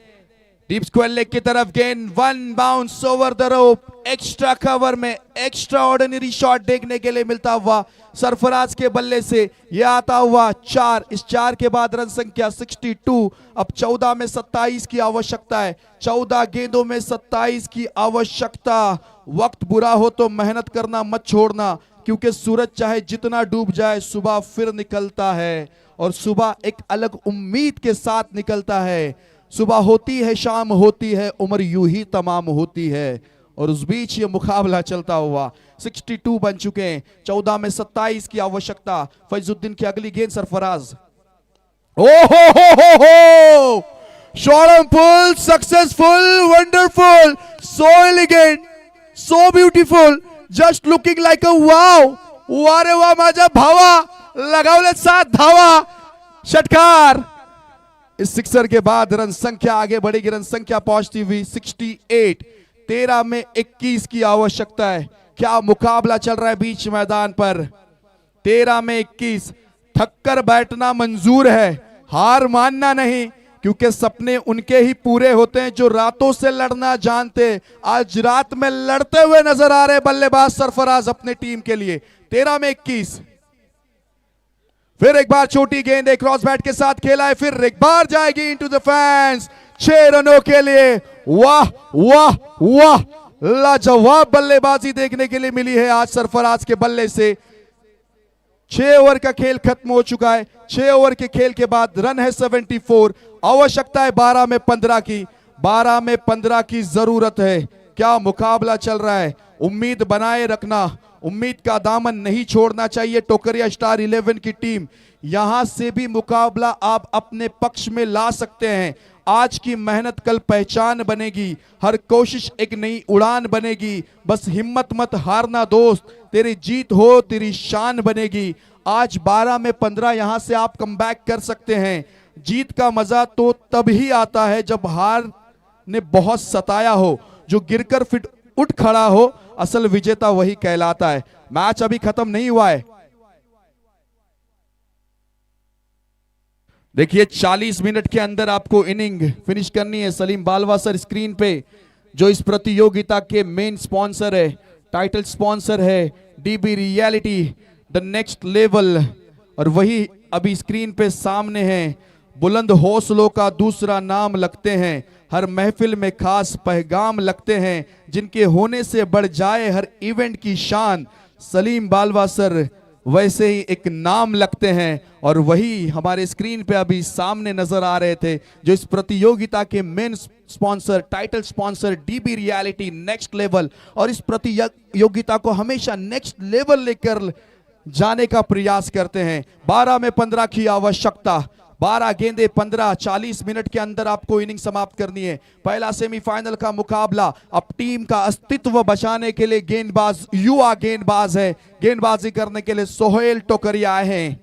डीप स्क्वायर लेग की तरफ गेंद, 1 bounce over the rope, extra cover में एक्स्ट्रा ऑर्डिनरी शॉट देखने के लिए मिलता हुआ सरफराज के बल्ले से। यह आता हुआ 4, इस 4 के बाद रन संख्या 62। अब 14 में 27 की आवश्यकता है, 14 गेंदों में 27 की आवश्यकता। वक्त बुरा हो तो मेहनत करना मत छोड़ना, क्योंकि सूरज चाहे जितना डूब जाए सुबह फिर निकलता है, और सुबह एक अलग उम्मीद के साथ निकलता है। सुबह होती है, शाम होती है, उम्र यूं ही तमाम होती है। और उस बीच ये मुकाबला चलता हुआ 62 बन चुके हैं, 14 में 27 की आवश्यकता। फैजुद्दीन की अगली गेंद सरफराज, ओ हो, short pull, successful, wonderful, so elegant, so beautiful, just looking like a wow. वारे वा माझ्या भावा, लगावले 7 धावा, षटकार। इस सिक्सर के बाद रन संख्या आगे बढ़ेगी, रन संख्या पहुंचती हुई 68। 13 में 21 की आवश्यकता है। क्या मुकाबला चल रहा है बीच मैदान पर, 13 में 21। थककर बैठना मंजूर है, हार मानना नहीं, क्योंकि सपने उनके ही पूरे होते हैं जो रातों से लड़ना जानते। आज रात में लड़ते हुए नजर आ रहे बल्लेबाज सरफराज अपने टीम के लिए। 13 में 21। फिर एक बार छोटी गेंद एक क्रॉस बैट के साथ खेला है, फिर एक बार जाएगी इनटू द फैंस, 6 रनों के लिए। वाह वाह वाह, लाजवाब बल्लेबाजी देखने के लिए मिली है आज सरफराज के बल्ले से। 6 ओवर का खेल खत्म हो चुका है। 6 ओवर के खेल के बाद रन है 74, आवश्यकता है 12 में 15 की। 12 में 15 की जरूरत है। क्या मुकाबला चल रहा है, उम्मीद बनाए रखना, उम्मीद का दामन नहीं छोड़ना चाहिए टोकरिया स्टार 11 की टीम। यहां से भी मुकाबला आप अपने पक्ष में ला सकते हैं। आज की मेहनत कल पहचान बनेगी, हर कोशिश एक नई उड़ान बनेगी। बस हिम्मत मत हारना दोस्त, तेरी जीत हो तेरी शान बनेगी। आज 12 में 15 यहां से आप कमबैक कर सकते हैं। जीत का मजा तो तब ही आता है जब हार ने बहुत सताया हो, जो गिरकर फिर उठ खड़ा हो, असल विजेता वही कहलाता है। मैच अभी खत्म नहीं हुआ है। देखिए 40 मिनट के अंदर आपको इनिंग फिनिश करनी है। सलीम बालवा सर स्क्रीन पे, जो इस प्रतियोगिता के मेन स्पॉन्सर है, टाइटल स्पॉन्सर है dB reality the next level, और वही अभी स्क्रीन पे सामने है। बुलंद हौसलों का दूसरा नाम लगते हैं, हर महफिल में खास पैगाम लगते हैं, जिनके होने से बढ़ जाए हर इवेंट की शान। सलीम बालवा सर वैसे ही एक नाम लगते हैं, और वही हमारे स्क्रीन पे अभी सामने नजर आ रहे थे, जो इस प्रतियोगिता के main sponsor, title sponsor DB reality next level, और इस प्रतियोगिता को हमेशा नेक्स्ट लेवल लेकर जाने का प्रयास करते हैं। 12 में 15 की आवश्यकता, 12 गेंदे 15, 40 मिनट के अंदर आपको इनिंग समाप्त करनी है। पहला सेमीफाइनल का मुकाबला अब टीम का अस्तित्व बचाने के लिए गेंदबाज युवा गेंदबाज है, गेंदबाजी करने के लिए सोहेल टोकरिया आए हैं।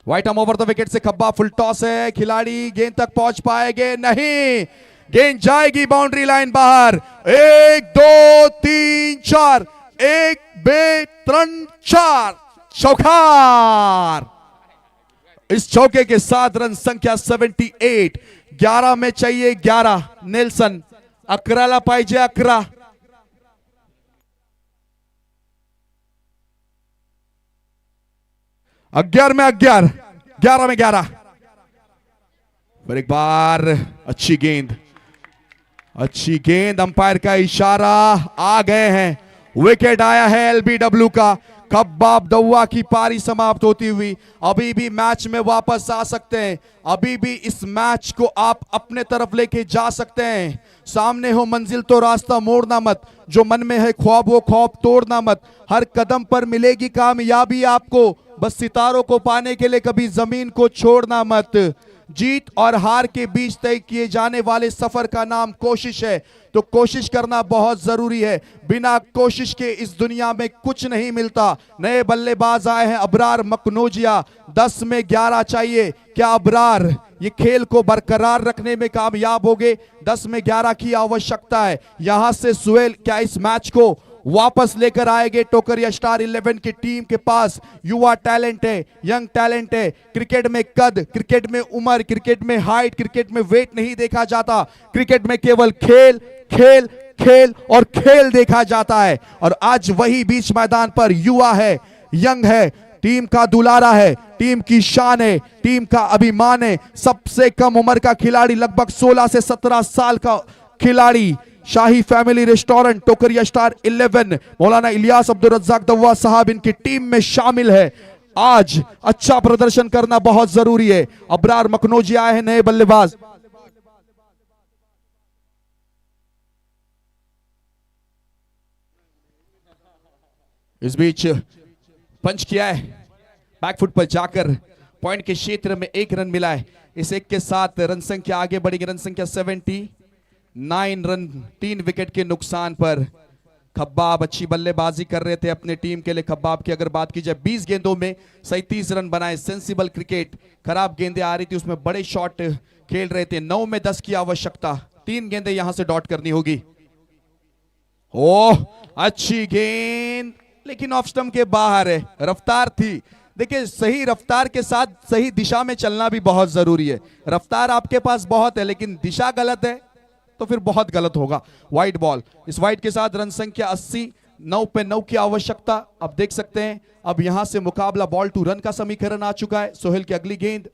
White arm over the wicket से खब्बा, फुल टॉस है, खिलाड़ी गेंद तक पहुंच पाएंगे नहीं, गेंद जाएगी बाउंड्री लाइन बाहर। 1 2 3 4, 1 2 3 4 चौकार। इस चौके के साथ रन संख्या 78। 11 में चाहिए 11। नेल्सन 11 पाहिजे 11। अग्यार में 11, 11 में 11। फिर एक बार अच्छी गेंद, अच्छी गेंद। अंपायर का इशारा, आ गए हैं। विकेट आया है एलबीडब्ल्यू का। खब्बाब दौआ की पारी समाप्त होती हुई अभी भी मैच में वापस आ सकते हैं। अभी भी इस मैच को आप अपने तरफ लेके जा सकते हैं। सामने हो मंजिल तो रास्ता मोड़ना मत, जो मन में है ख्वाब वो ख्वाब तोड़ना मत। हर कदम पर मिलेगी कामयाबी आपको, बस सितारों को पाने के लिए कभी जमीन को छोड़ना मत। जीत और हार के बीच तय किए जाने वाले सफर का नाम कोशिश है, तो कोशिश करना बहुत जरूरी है। बिना कोशिश के इस दुनिया में कुछ नहीं मिलता। नए बल्लेबाज आए हैं अबरार मकनोजिया। 10 में 11 चाहिए। क्या अबरार ये खेल को बरकरार रखने में कामयाब होंगे? 10 में 11 की आवश्यकता है। यहां से सुहेल क्या इस मैच को वापस लेकर आएंगे? टोकरिया स्टार 11 की टीम के पास युवा टैलेंट है, यंग टैलेंट है। क्रिकेट में कद, क्रिकेट में उम्र, क्रिकेट में हाइट, क्रिकेट में वेट नहीं देखा जाता। क्रिकेट में केवल खेल खेल खेल और खेल देखा जाता है। और आज वही बीच मैदान पर युवा है, यंग है, टीम का दुलारा है, टीम की शान है, टीम का अभिमान है। सबसे कम उम्र का खिलाड़ी, लगभग 16 से 17 साल का खिलाड़ी, शाही फैमिली रेस्टोरेंट टोकरिया स्टार 11 मौलाना इलियास अब्दुल रज्जाक दव्वा साहब इनकी टीम में शामिल है। आज अच्छा प्रदर्शन करना बहुत जरूरी है। अबरार मकनोजी आए हैं नए बल्लेबाज। इस बीच पंच किया है, बैकफुट पर जाकर पॉइंट के क्षेत्र में 1 रन मिला है। इस 1 के साथ रन संख्या आगे बढ़ेगी। रन संख्या 79 रन 3 विकेट के नुकसान पर। खब्बाब अच्छी बल्लेबाजी कर रहे थे अपने टीम के लिए। खब्बाब की अगर बात की जाए 20 गेंदों में 37 रन बनाए। सेंसिबल क्रिकेट, खराब गेंदें आ रही थी उसमें बड़े शॉट खेल रहे थे। 9 में 10 की आवश्यकता। 3 गेंदें यहां से डॉट करनी होगी। ओह अच्छी गेंद, लेकिन ऑफ स्टंप के बाहर है। रफ्तार थी, देखिए सही रफ्तार के साथ सही दिशा में चलना भी बहुत जरूरी है। रफ्तार आपके पास बहुत है लेकिन दिशा गलत है तो फिर बहुत गलत होगा। Wide ball. इस वाइड के साथ रन संख्या 80। 9 पे 9 की आवश्यकता। अब देख सकते हैं अब यहां से मुकाबला बॉल टू रन का समीकरण आ चुका है। सोहेल की अगली गेंद,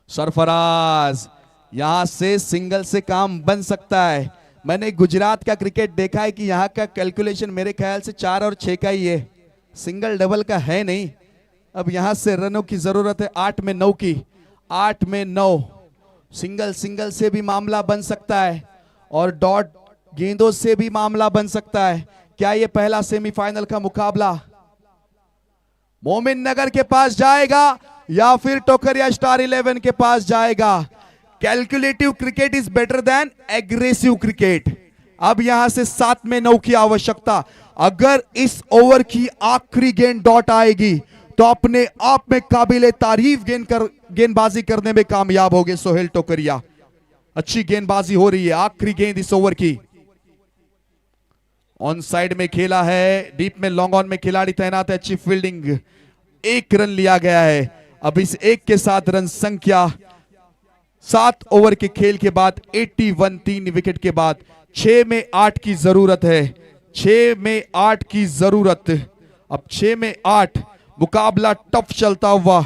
सरफराज, यहां से सिंगल से काम बन सकता है। मैंने गुजरात का क्रिकेट देखा है कि यहाँ का कैलकुलेशन मेरे ख्याल से 4 और 6 का ही है, सिंगल डबल का है नहीं। अब यहां से रनों की जरूरत है 8 में 9 की। 8 में 9 सिंगल से भी मामला बन सकता है और डॉट गेंदों से भी मामला बन सकता है। क्या यह पहला सेमीफाइनल का मुकाबला मोमिन नगर के पास जाएगा या फिर टोकरिया स्टार 11 के पास जाएगा? Calculative cricket is better than aggressive cricket. अब यहां से 7 में 9 की आवश्यकता। अगर इस ओवर की आखिरी गेंद डॉट आएगी तो अपने आप में काबिले तारीफ गेंदबाजी करने में कामयाब होंगे सोहेल टोकरिया। अच्छी गेंदबाजी हो रही है। आखिरी गेंद इस ओवर की। ऑन साइड में खेला है, डीप में लॉन्ग ऑन में खिलाड़ी तैनात है। अच्छी फील्डिंग, 1 रन लिया गया है। अब इस 1 के साथ रन संख्या 7 ओवर के खेल के बाद 81 3 विकेट के बाद 6 में 8 की जरूरत है। 6 में 8 की जरूरत। अब 6 में 8 मुकाबला टफ चलता हुआ।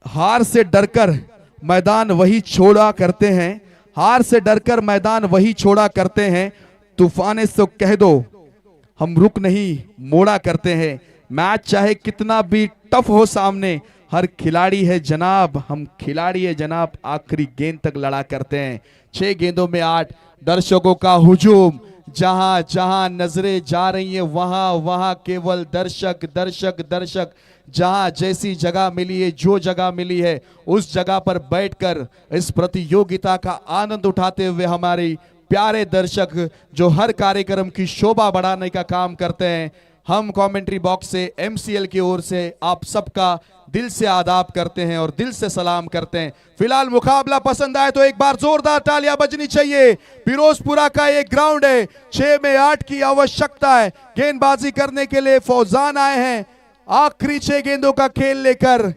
हार से डरकर मैदान वही छोड़ा करते हैं, हार से डरकर मैदान वही छोड़ा करते हैं। तूफाने से कह दो हम रुक नहीं मोड़ा करते हैं। मैच चाहे कितना भी टफ हो सामने, हर खिलाड़ी है जनाब, हम खिलाड़ी है जनाब, आखिरी गेंद तक लड़ा करते हैं। 6 गेंदों में 8। दर्शकों का हुजूम, जहां जहां नजरें जा रही हैं वहां वहां केवल दर्शक दर्शक दर्शक। जहां जैसी जगह मिली है, जो जगह मिली है, उस जगह पर बैठकर इस प्रतियोगिता का आनंद उठाते हुए हमारे प्यारे दर्शक जो हर कार्यक्रम की शोभा बढ़ाने का काम करते हैं, हम कमेंट्री बॉक्स से एमसीएल की ओर से आप सबका दिल से आदाब करते हैं और दिल से सलाम करते हैं। फिलहाल मुकाबला पसंद आए तो एक बार जोरदार तालियां बजनी चाहिए। फिरोजपुरा का एक ग्राउंड है, 6 में 8 की आवश्यकता है। गेंदबाजी करने के लिए फौजान आए हैं आखिरी 6 गेंदों का खेल लेकर।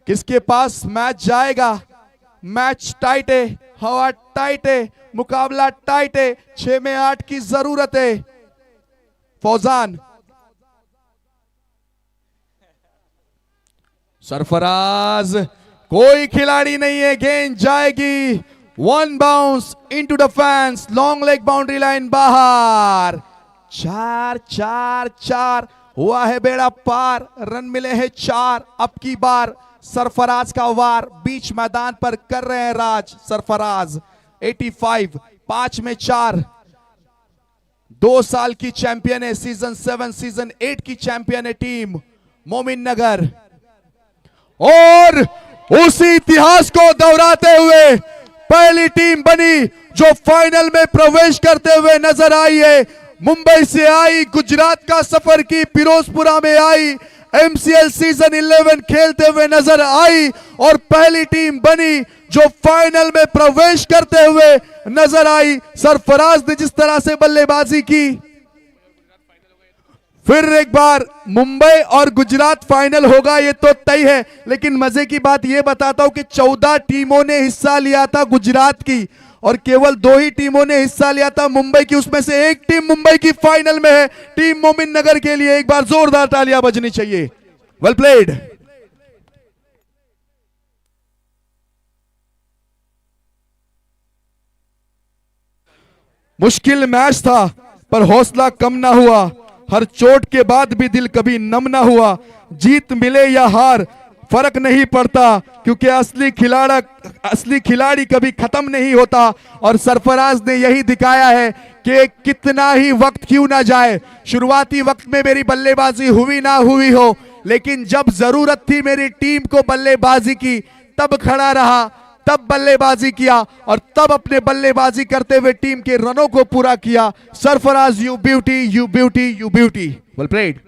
किसके पास मैच जाएगा? मैच टाइट है, हवा टाइट है, मुकाबला टाइट है, 6 में 8 की जरूरत है। फौजान, सरफराज, कोई खिलाड़ी नहीं है, गेंद जाएगी 1 bounce into the fans, long leg boundary line बाहर। 4 हुआ है बेड़ा पार, रन मिले हैं 4। अब की बार सरफराज का वार, बीच मैदान पर कर रहे हैं राज सरफराज। 85, 5 में 4, 2 साल की चैंपियन है, सीजन 7 सीजन 8 की चैंपियन है टीम मोमिन नगर। और उसी इतिहास को दोहराते हुए पहली टीम बनी जो फाइनल में प्रवेश करते हुए नजर आई है। मुंबई से आई, गुजरात का सफर की, फिरोजपुरा में आई, एमसीएल सीजन 11 खेलते हुए नजर आई और पहली टीम बनी जो फाइनल में प्रवेश करते हुए नजर आई। सरफराज ने जिस तरह से बल्लेबाजी की, फिर एक बार मुंबई और गुजरात फाइनल होगा ये तो तय है। लेकिन मजे की बात ये बताता हूं कि 14 टीमों ने हिस्सा लिया था गुजरात की और केवल 2 ही टीमों ने हिस्सा लिया था मुंबई की। उसमें से एक टीम मुंबई की फाइनल में है, टीम मोमिन नगर के लिए एक बार जोरदार तालियां बजनी चाहिए। Well played. मुश्किल मैच था पर हौसला कम ना हुआ, हर चोट के बाद भी दिल कभी नम ना हुआ। जीत मिले या हार फर्क नहीं पड़ता क्योंकि असली खिलाड़ी कभी खत्म नहीं होता। और सरफराज ने यही दिखाया है कि कितना ही वक्त क्यों ना जाए, शुरुआती वक्त में मेरी बल्लेबाजी हुई ना हुई हो, लेकिन जब जरूरत थी मेरी टीम को बल्लेबाजी की तब खड़ा रहा, तब बल्लेबाजी किया और तब अपने बल्लेबाजी करते हुए टीम के रनों को पूरा किया। Sarfaraz, you beauty, you beauty, you beauty. Well played.